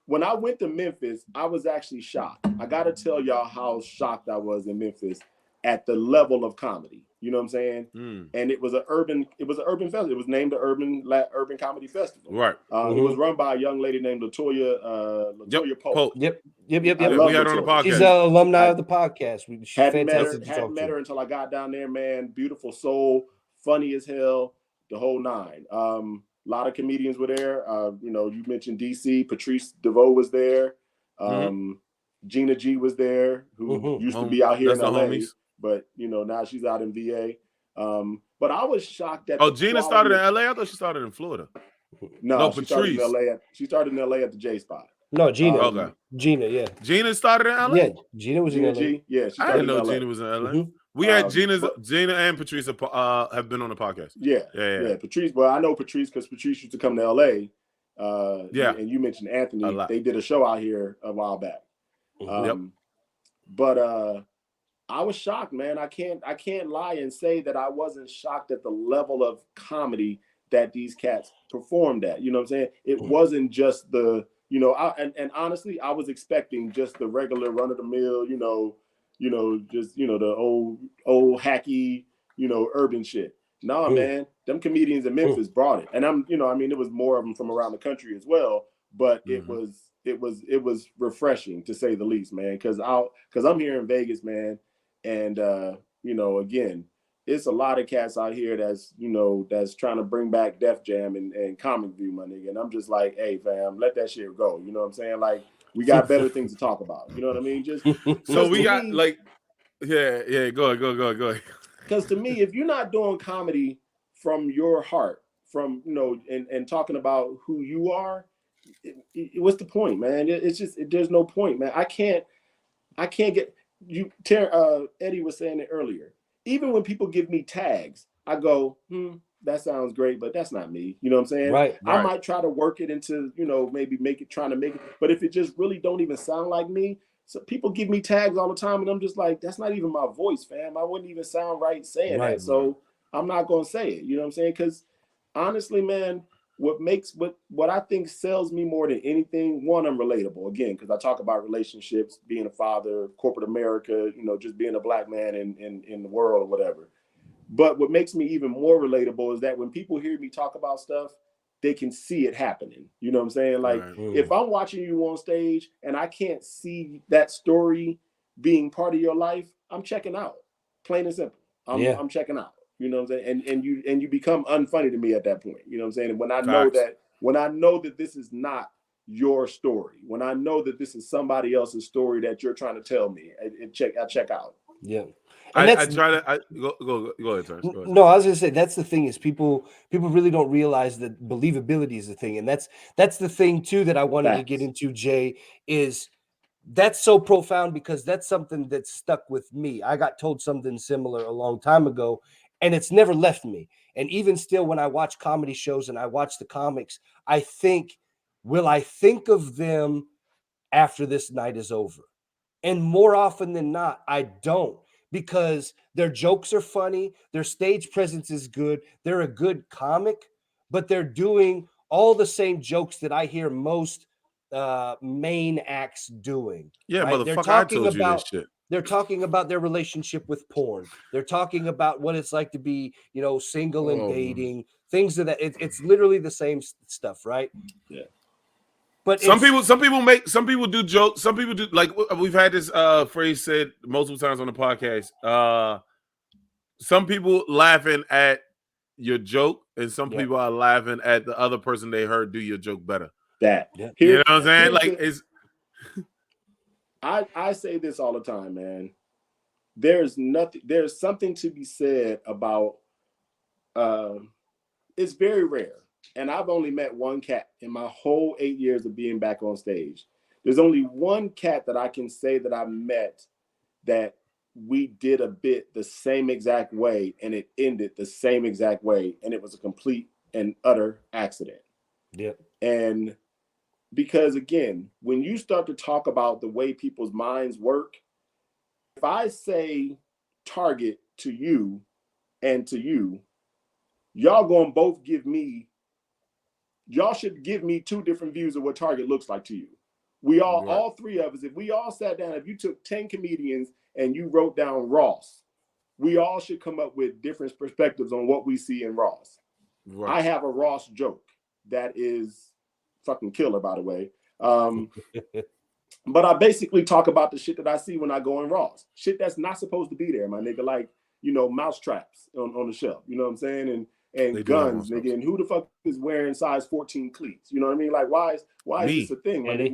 When I went to Memphis, I was actually shocked. I got to tell y'all how shocked I was in Memphis at the level of comedy. You know what I'm saying? And it was an urban festival. It was named the Urban Comedy Festival. Right. It was run by a young lady named Latoya Pope. Yep. I we love had her on the podcast. She's an alumni of the podcast. She's hadn't fantastic. Hadn't met her until I got down there, man. Beautiful soul, funny as hell, the whole nine. A lot of comedians were there. You mentioned DC. Patrice DeVoe was there. Gina G was there, who used to be out here in LA, but now she's out in VA. But I was shocked that Gina started in LA. I thought she started in Florida. No, she started in LA. She started in LA at the J Spot. No, Gina. Okay. Gina, yeah. Gina started in LA. Yeah, Gina was in LA. G? Yeah, she I didn't know Gina was in LA. We had Gina and Patrice have been on the podcast. Yeah. Patrice, but I know Patrice because Patrice used to come to LA. And you mentioned Anthony. They did a show out here a while back. But I was shocked, man. I can't lie and say that I wasn't shocked at the level of comedy that these cats performed at. You know what I'm saying? It wasn't just the, and honestly, I was expecting just the regular run of the mill, the old hacky, urban shit. Nah, man, them comedians in Memphis brought it. And it was more of them from around the country as well, but it was refreshing to say the least, man. Cause I'm here in Vegas, man. And, again, it's a lot of cats out here that's trying to bring back Def Jam and Comic View, my nigga. And I'm just like, hey, fam, let that shit go. You know what I'm saying? Like, we got better things to talk about. You know what I mean? So we got go ahead. Because to me, if you're not doing comedy from your heart, from, and talking about who you are, what's the point, man? It's just, there's no point, man. I can't get you. Eddie was saying it earlier. Even when people give me tags, I go, that sounds great, but that's not me. You know what I'm saying? Right. I might try to work it into, maybe trying to make it. But if it just really don't even sound like me, so people give me tags all the time, and I'm just like, that's not even my voice, fam. I wouldn't even sound right saying that. So I'm not gonna say it. You know what I'm saying? Because honestly, man, what I think sells me more than anything, one, I'm relatable, again, because I talk about relationships, being a father, corporate America, just being a black man in the world or whatever. But what makes me even more relatable is that when people hear me talk about stuff, they can see it happening. You know what I'm saying? Like, if I'm watching you on stage and I can't see that story being part of your life, I'm checking out. Plain and simple. I'm checking out. You know what I'm saying? And you become unfunny to me at that point. You know what I'm saying? And when I know that this is not your story, when I know that this is somebody else's story that you're trying to tell me, I check out. Yeah. Go ahead, Terrance. No, I was gonna say that's the thing is people really don't realize that believability is the thing, and that's the thing too that I wanted to get into, Jay, is that's so profound because that's something that stuck with me. I got told something similar a long time ago, and it's never left me. And even still, when I watch comedy shows and I watch the comics, I think, will I think of them after this night is over? And more often than not, I don't, because their jokes are funny, their stage presence is good, they're a good comic, but they're doing all the same jokes that I hear most main acts doing. Yeah, right? motherfucker, I told you this shit. They're talking about their relationship with porn. They're talking about what it's like to be, single and dating, things of that. It's literally the same stuff, right? Yeah. But some people do jokes. Some people do, like we've had this phrase said multiple times on the podcast. Some people laughing at your joke, and some people are laughing at the other person they heard do your joke better. You know what I'm saying? Like it's. I say this all the time, man. There's something to be said about. It's very rare. And I've only met one cat in my whole 8 years of being back on stage. There's only one cat that I can say that I met that we did a bit the same exact way and it ended the same exact way. And it was a complete and utter accident. Yeah. And because again, when you start to talk about the way people's minds work, if I say Target to you and to you, y'all gonna both give me. Y'all should give me two different views of what Target looks like to you. We all three of us, if we all sat down, if you took 10 comedians and you wrote down Ross, we all should come up with different perspectives on what we see in Ross. Right. I have a Ross joke that is fucking killer, by the way. But I basically talk about the shit that I see when I go in Ross. Shit that's not supposed to be there, my nigga. Like, you know, mouse traps on the shelf. You know what I'm saying? And guns, nigga. And who the fuck is wearing size 14 cleats? You know what I mean? Like, why is this a thing? Like,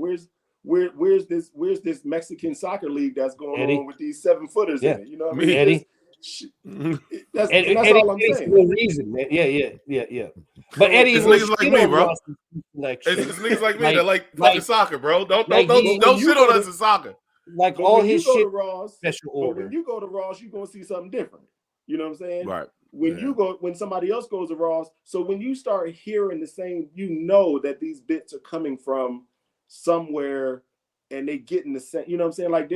where's this Mexican soccer league that's going on with these 7-footers in it? You know what I mean? Eddie. That's all I'm saying. No reason, man. Yeah. But Eddie, it's niggas like me, bro. It's niggas like me that like fucking soccer, bro. Don't shit on us in soccer. Like all his shit. Ross, special order. When you go to Ross, you're gonna see something different. You know what I'm saying? Right. When somebody else goes to Ross, so when you start hearing the same, you know that these bits are coming from somewhere, and they get in the same. You know what I'm saying? Like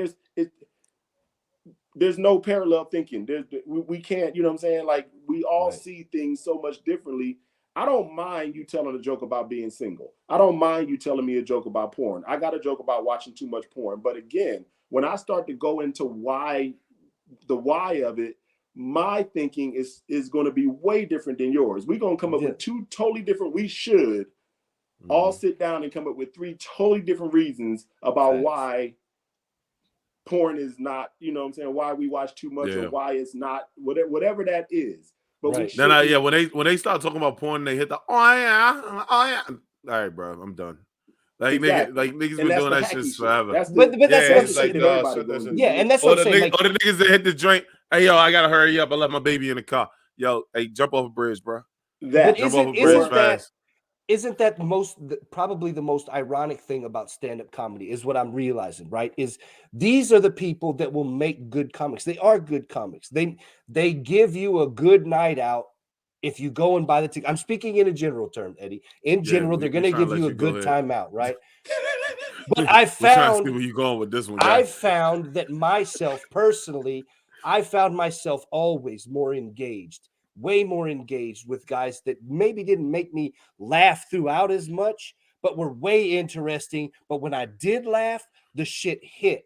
there's no parallel thinking. We can't, you know what I'm saying? Like we all see things so much differently. I don't mind you telling a joke about being single. I don't mind you telling me a joke about porn. I got a joke about watching too much porn. But again, when I start to go into the why of it, my thinking is going to be way different than yours. We're going to come up with two totally different, we should all sit down and come up with 3 totally different reasons about why porn is not, you know what I'm saying, why we watch too much or why it's not, whatever that is. But when they start talking about porn, they hit the oh yeah. All right, bro, I'm done. Like niggas been doing that shit forever. That's what I'm saying. And that's what I'm saying. Or the niggas that hit the drink. Hey yo, I gotta hurry up. I left my baby in the car. Yo, hey, jump off a bridge, bro. Jump off a bridge fast. Isn't that probably the most ironic thing about stand-up comedy is what I'm realizing, right? Is these are the people that will make good comics. They are good comics. They give you a good night out if you go and buy the ticket. I'm speaking in a general term, Eddie. In general, they're going to give you a good time out, right? But I found where you going with this one, I found that myself personally, I found myself always more engaged. Way more engaged with guys that maybe didn't make me laugh throughout as much, but were way interesting. But when I did laugh, the shit hit.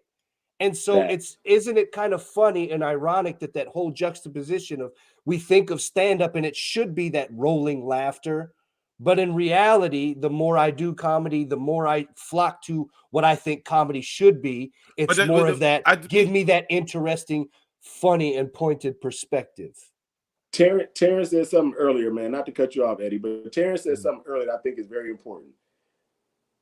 And so isn't it kind of funny and ironic that whole juxtaposition of we think of stand-up and it should be that rolling laughter, but in reality, the more I do comedy, the more I flock to what I think comedy should be. It's more of that, give me that interesting, funny, and pointed perspective. Terrance said something earlier, man, not to cut you off, Eddie, but Terrance said something earlier that I think is very important.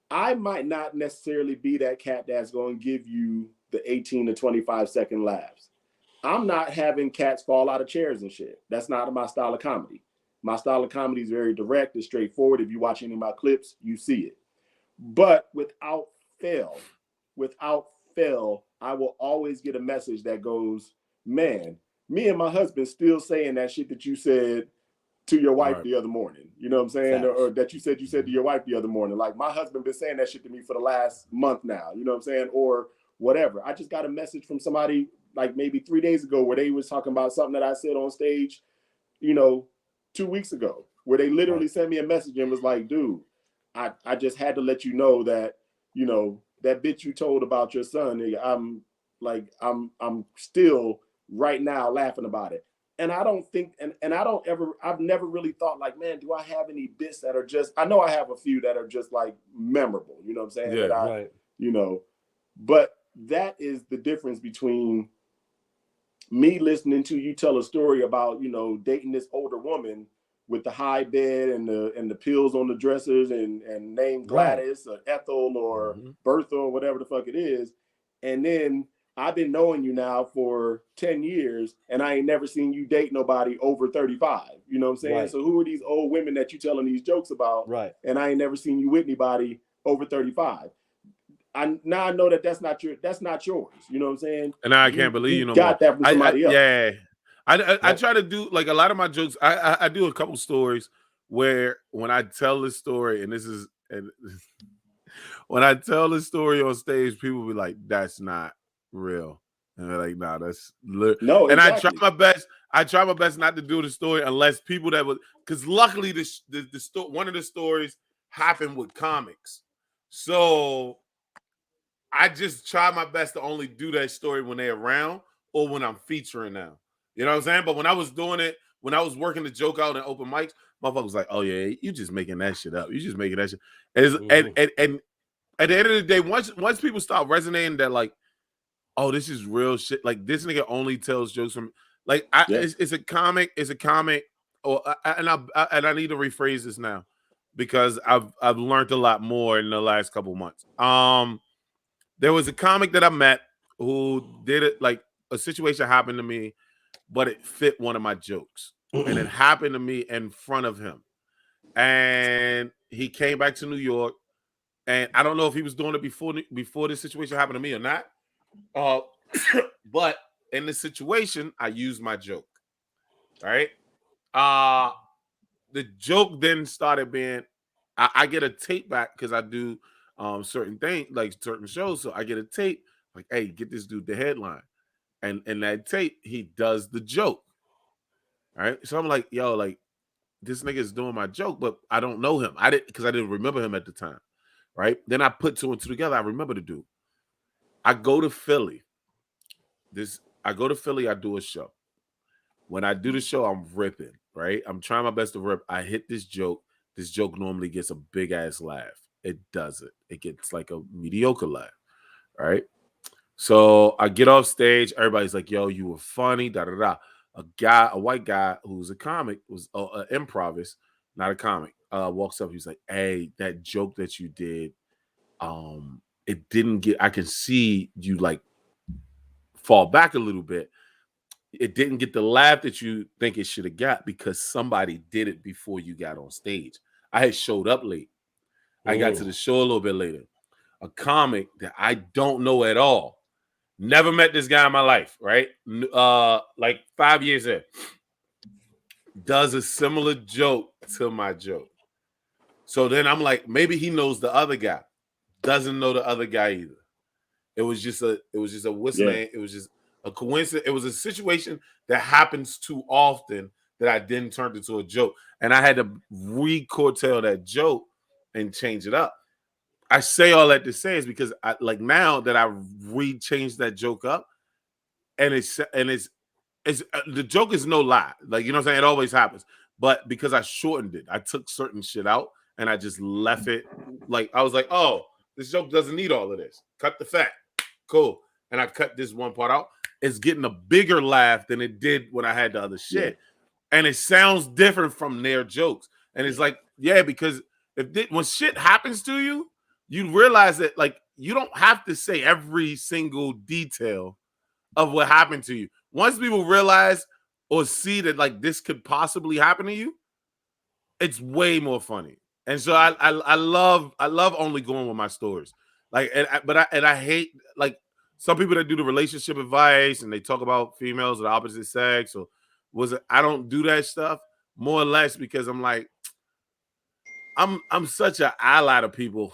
I might not necessarily be that cat that's going to give you the 18 to 25 second laughs. I'm not having cats fall out of chairs and shit. That's not my style of comedy. My style of comedy is very direct and straightforward. If you watch any of my clips, you see it. But without fail, I will always get a message that goes, man, me and my husband still saying that shit that you said to your wife the other morning. You know what I'm saying? Or that you said to your wife the other morning. Like my husband been saying that shit to me for the last month now. You know what I'm saying? Or whatever. I just got a message from somebody like maybe 3 days ago where they was talking about something that I said on stage, 2 weeks ago, where they literally sent me a message and was like, dude, I just had to let you know that, that bitch you told about your son, I'm still right now laughing about it. And I don't think, I've never really thought like, man, do I have any bits that are just, I know I have a few that are just like memorable, you know what I'm saying? Yeah, but that is the difference between me listening to you tell a story about, dating this older woman with the high bed and the pills on the dressers and named Gladys or Ethel or Bertha or whatever the fuck it is. And then I've been knowing you now for 10 years and I ain't never seen you date nobody over 35. You know what I'm saying? Right. So who are these old women that you telling these jokes about? Right. And I ain't never seen you with anybody over 35. Now I know that's not yours. You know what I'm saying? And now I can't believe you no got more. That from somebody else. Yeah. I try to do like a lot of my jokes. I do a couple stories where when I tell this story, when I tell this story on stage, people will be like, that's not real. And they're like, nah, that's no. And exactly. I try my best not to do the story unless people that would, because luckily one of the stories happened with comics. So I just try my best to only do that story when they're around or when I'm featuring them. You know what I'm saying? But when I was doing it, when I was working the joke out in open mics, motherfucker was like, "Oh yeah, you just making that shit up. You just making that shit." And at the end of the day, once people start resonating that like, oh, this is real shit. Like this nigga only tells jokes from like it's a comic. It's a comic. Or and I need to rephrase this now because I've learned a lot more in the last couple months. There was a comic that I met who did it like a situation happened to me, but it fit one of my jokes, and it happened to me in front of him, and he came back to New York. And I don't know if he was doing it before this situation happened to me or not. But in this situation, I used my joke. Right? The joke then started being, I get a tape back because I do certain things, like certain shows. So I get a tape, like, hey, get this dude the headline. And in that tape, he does the joke. All right. So I'm like, yo, like, this nigga is doing my joke, but I don't know him. I didn't remember him at the time. Right. Then I put two and two together. I remember the dude. I go to Philly. I do a show. When I do the show, I'm ripping, right? I'm trying my best to rip. I hit this joke. This joke normally gets a big ass laugh. It doesn't. It gets like a mediocre laugh, right? So I get off stage. Everybody's like, yo, you were funny, da da da. A white guy who's a comic, was an improvist, not a comic, walks up. He's like, hey, that joke that you did, it didn't get, I can see you like fall back a little bit. It didn't get the laugh that you think it should have got because somebody did it before you got on stage. I had showed up late. I got to the show a little bit later. A comic that I don't know at all. Never met this guy in my life, right? Like 5 years in. Does a similar joke to my joke. So then I'm like, maybe he knows the other guy. Doesn't know the other guy either. It was just a whistling. Yeah. It was just a coincidence. It was a situation that happens too often that I then turned into a joke. And I had to re-curtail that joke and change it up. I say all that to say is because I like now that I re-changed that joke up, and it's the joke is no lie. Like, you know what I'm saying? It always happens. But because I shortened it, I took certain shit out and I just left it. Like, I was like, oh, this joke doesn't need all of this. Cut the fat. Cool. And I cut this one part out. It's getting a bigger laugh than it did when I had the other shit. Yeah. And it sounds different from their jokes. And it's like, yeah, because when shit happens to you, you realize that, like, you don't have to say every single detail of what happened to you. Once people realize or see that, like, this could possibly happen to you, it's way more funny. And so I love only going with my stories. Like, but I hate, like, some people that do the relationship advice and they talk about females of the opposite sex or I don't do that stuff more or less because I'm like, I'm such an ally to people.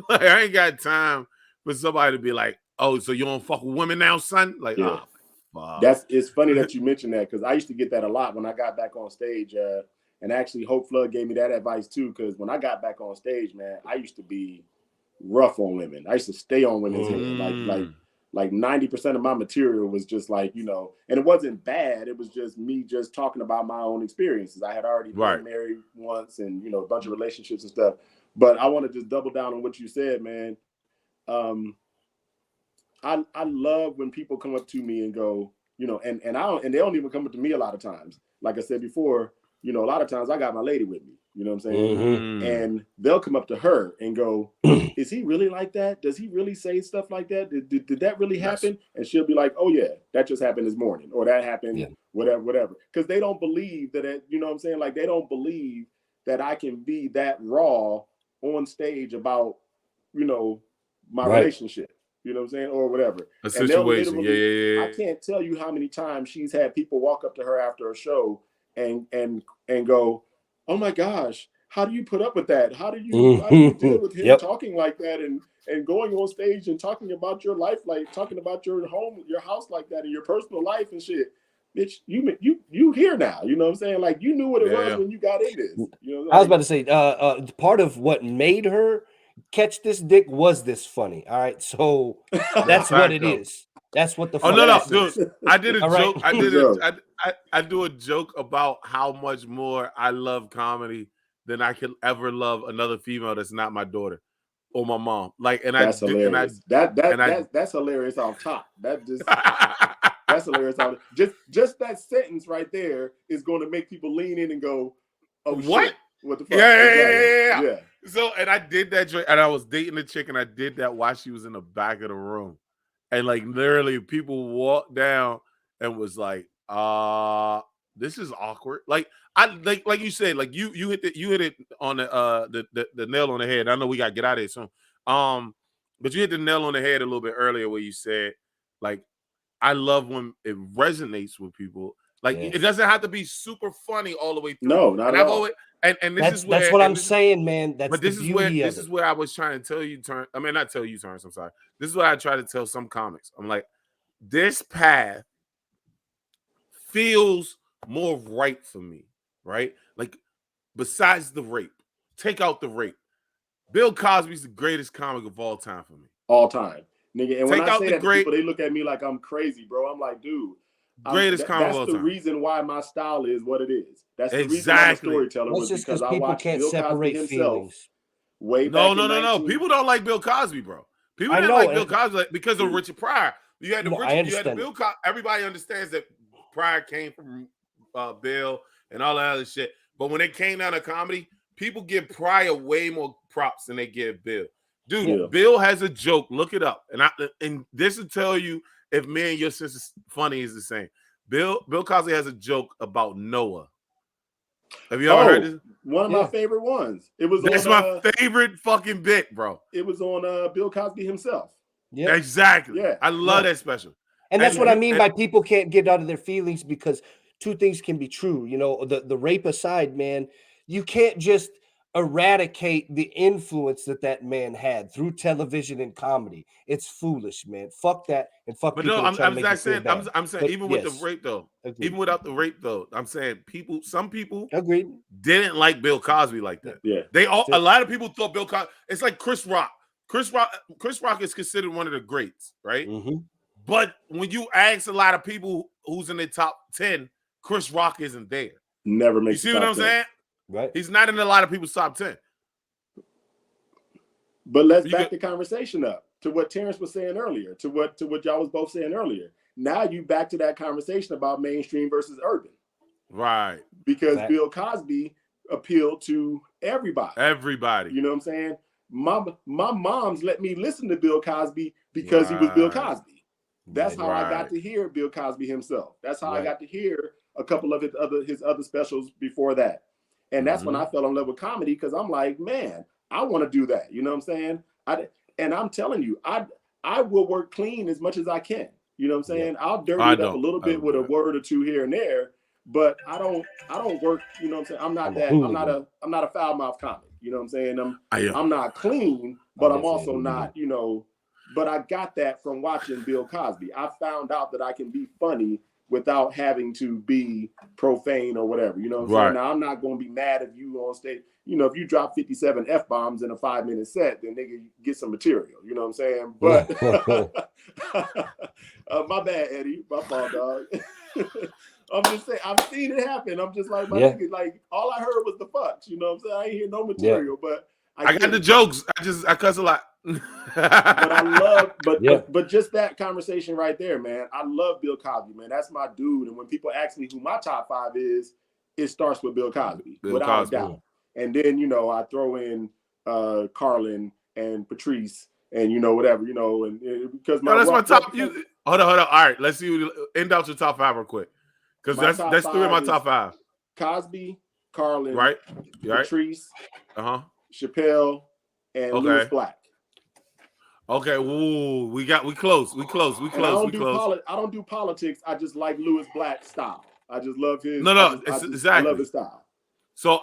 Like, I ain't got time for somebody to be like, oh, so you don't fuck with women now, son? Like, yeah. Oh, fuck. It's funny that you mentioned that because I used to get that a lot when I got back on stage. And actually, Hope Flood gave me that advice too, because when I got back on stage, man, I used to be rough on women. I used to stay on women's head. Like 90% of my material was just like, you know, and it wasn't bad. It was just me just talking about my own experiences. I had already been married once and, you know, a bunch of relationships and stuff. But I want to just double down on what you said, man. I love when people come up to me and go, you know, and they don't even come up to me a lot of times. Like I said before, you know, a lot of times I got my lady with me, you know what I'm saying? Mm-hmm. And they'll come up to her and go, is he really like that? Does he really say stuff like that? Did that really happen? Yes. And she'll be like, oh yeah, that just happened this morning, or that happened, whatever. Because they don't believe that, you know what I'm saying? Like, they don't believe that I can be that raw on stage about, you know, my relationship. You know what I'm saying? Or whatever. A situation. Yeah. I can't tell you how many times she's had people walk up to her after a show and go, oh my gosh, how do you put up with that? How do you deal with him talking like that and going on stage and talking about your life, like talking about your home, your house like that, and your personal life and shit? Bitch, you here now. You know what I'm saying? Like, you knew what it was when you got in this. You know, I was about to say, part of what made her catch this dick was this funny. All right, so that's what it is. That's what the Oh fuck no, that dude! is. I did a All right. joke. I do a joke about how much more I love comedy than I could ever love another female that's not my daughter or my mom. Like, and that's hilarious. That's hilarious off top. That just that's hilarious. Just that sentence right there is going to make people lean in and go, "Oh what? Shit, what the fuck?" Yeah. So, and I did that, and I was dating a chick, and I did that while she was in the back of the room, and like literally, people walked down and was like, this is awkward." Like like you said, like you hit it on the nail on the head. I know we got to get out of here soon. But you hit the nail on the head a little bit earlier where you said, like, I love when it resonates with people. Like, it doesn't have to be super funny all the way through. No, not at all. Always, and this that's what I'm saying, man. That's but the this is beauty this is where I was trying to tell you, Terrance. I mean, not tell you, Terrance. I'm sorry. This is what I try to tell some comics. I'm like, this path feels more right for me, right? Like, besides the rape, take out the rape. Bill Cosby's the greatest comic of all time for me. All time, nigga. And when Take I out say the that to great- people, they look at me like I'm crazy, bro. I'm like, dude, Greatest comic of all that's the time. reason why my style is what it is. That's the reason Exactly. I'm a storyteller. That's Was just because I people watched can't Bill Cosby separate himself. feelings. Way back No. in 19... People don't like Bill Cosby, bro. People I didn't know, like Bill Cosby because of Dude. Richard Pryor. You had the No, I Richard, you had the understand Bill Cosby. Everybody understands that Pryor came from Bill and all that other shit. But when it came down to comedy, people give Pryor way more props than they give Bill. Dude, Yeah. Bill has a joke. Look it up. And this will tell you if me and your sense of funny is the same. Bill Cosby has a joke about Noah. Have you ever heard this? One of my favorite ones. It was That's on, my favorite fucking bit, bro. It was on Bill Cosby himself. Yeah, exactly. Yeah. I love that special. and that's what I mean by people can't get out of their feelings, because two things can be true. You know, the rape aside, man, you can't just eradicate the influence that man had through television and comedy. It's foolish, man. Fuck that, and fuck. But people no, that try to make you feel bad. I'm saying But even with yes, the rape though, agreed. even without the rape though, I'm saying some people Agreed. didn't like Bill Cosby like that. Yeah. A lot of people thought Bill Cosby. It's like Chris Rock. Chris Rock is considered one of the greats, right? Mm-hmm. But when you ask a lot of people who's in the top 10, Chris Rock isn't there. Never makes. You see what I'm saying? Right. He's not in a lot of people's top 10. But let's back the conversation up to what Terrance was saying earlier, to what y'all was both saying earlier. Now you back to that conversation about mainstream versus urban. Right. Because Bill Cosby appealed to everybody. Everybody. You know what I'm saying? My mom's let me listen to Bill Cosby because he was Bill Cosby. That's how I got to hear Bill Cosby himself. That's how I got to hear a couple of his other specials before that. And that's when I fell in love with comedy, because I'm like, man, I want to do that. You know what I'm saying? And I'm telling you, I will work clean as much as I can. You know what I'm saying? I'll dirty it up a little bit with a word or two here and there, but I don't work, you know what I'm saying? I'm not a foul mouth comic. You know what I'm saying? I'm not clean, but I'm also not, you know, but I got that from watching Bill Cosby. I found out that I can be funny without having to be profane or whatever. You know what I'm saying? Now, I'm not going to be mad if you on stage, you know, if you drop 57 F-bombs in a 5-minute set, then nigga get some material. You know what I'm saying? But my bad, Eddie. My fault, dog. I'm just saying, I've seen it happen. I'm just like, my nigga, like, all I heard was the fucks. You know what I'm saying? I ain't hear no material, but I got the jokes. I cuss a lot. But I love, but just that conversation right there, man. I love Bill Cosby, man. That's my dude. And when people ask me who my top 5 is, it starts with Bill Cosby, without a doubt. And then, you know, I throw in Carlin and Patrice and, you know, whatever, you know, and because that's my top. Hold on. All right, let's see. End out your top 5 real quick, because that's 3 of my top 5. Cosby, Carlin, right, Patrice, Chappelle, and Louis Black. Okay, ooh, we close. I don't do politics. I just like Louis Black's style. I just love his. Exactly. I love his style. So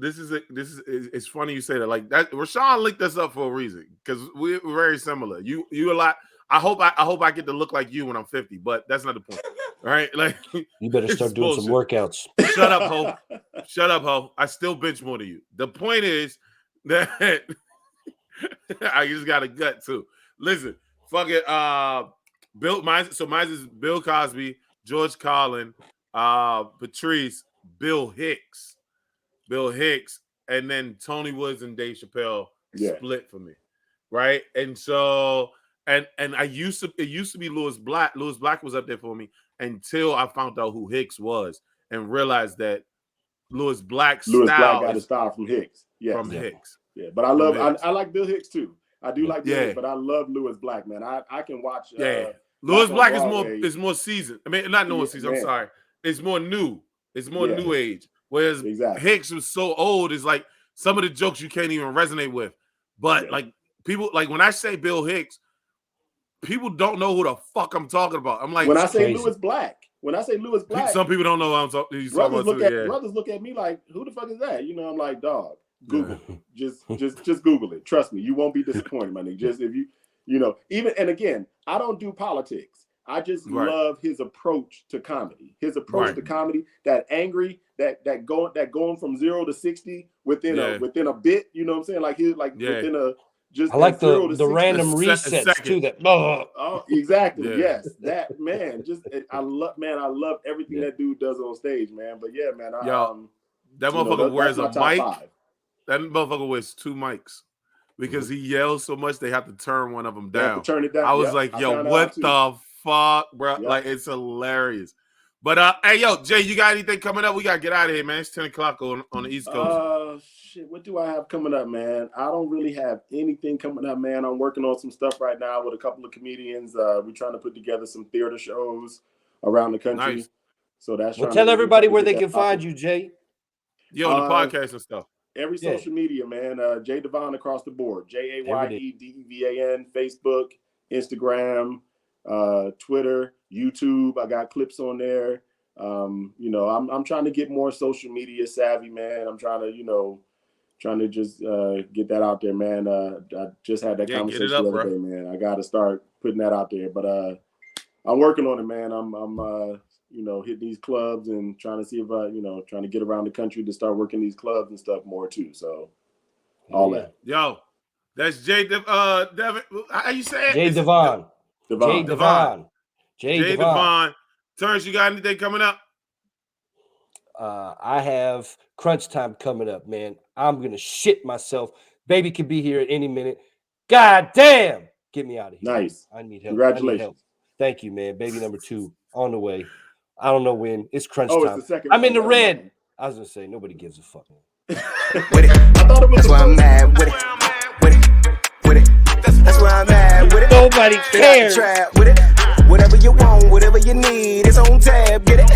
this is it's funny you say that. Like that, Rashawn linked us up for a reason, because we're very similar. You a lot. I hope I get to look like you when I'm 50, but that's not the point. All right, like you better start doing some workouts. Shut up, ho. Shut up, ho. I still bench more than you. The point is that I just got a gut too. Listen, fuck it. Mine is Bill Cosby, George Carlin, Patrice, Bill Hicks, and then Tony Woods and Dave Chappelle split for me, right? And so, and it used to be Louis Black. Louis Black was up there for me until I found out who Hicks was and realized that Louis Black got his style from Hicks. From Hicks. Yeah, but I like Bill Hicks too. I do like Bill Hicks, but I love Louis Black, man. I can watch. Louis Black is more seasoned. I mean, not more seasoned. I'm sorry. It's more new. It's more new age. Whereas Hicks was so old, it's like some of the jokes you can't even resonate with. But like people, like when I say Bill Hicks, people don't know who the fuck I'm talking about. I'm like, when I say Louis Black, some people don't know what I'm talking about. Brothers look at me like, who the fuck is that? You know, I'm like, dog, Google. just Google it. Trust me, you won't be disappointed, my nigga. Just if you know, even, and again, I don't do politics. I just love his approach to comedy. His approach to comedy, that angry, that going from 0 to 60 within a bit. You know what I'm saying? Like within a just. I like the random resets too. That oh, exactly. Yeah. Yes, that man. I love everything that dude does on stage, man. But yeah, man. That motherfucker wears a mic. That motherfucker wears 2 mics. Because he yells so much, they have to turn one of them down. Turn it down. I was like, yo, what the fuck, bro? Like, it's hilarious. But, hey, yo, Jay, you got anything coming up? We got to get out of here, man. It's 10 o'clock on the East Coast. Shit, what do I have coming up, man? I don't really have anything coming up, man. I'm working on some stuff right now with a couple of comedians. We're trying to put together some theater shows around the country. Nice. So that's tell everybody where they can find you, Jay. Yo, on the podcast and stuff. Every social media, man. Jay Devin across the board. JayeDevan, Facebook, Instagram, Twitter, YouTube. I got clips on there. You know, I'm trying to get more social media savvy, man. I'm trying to just get that out there, man. I just had that conversation the other day, man. I got to start putting that out there, but I'm working on it, man. I'm hitting these clubs and trying to see if trying to get around the country to start working these clubs and stuff more too. So that. Yo, that's Jay Devin. How you say it? Jay Devin. Jay Devin. Terrance, you got anything coming up? I have crunch time coming up, man. I'm gonna shit myself. Baby could be here at any minute. God damn! Get me out of here. Nice. I need help. Congratulations. Thank you, man. Baby number 2 on the way. I don't know when. It's crunch time. It's the second I'm in the red. I was gonna say nobody gives a fuck. With it. That's why I'm mad with it. That's why I'm mad with it. Nobody cares. With it. Whatever you want, whatever you need, it's on tab. Get it.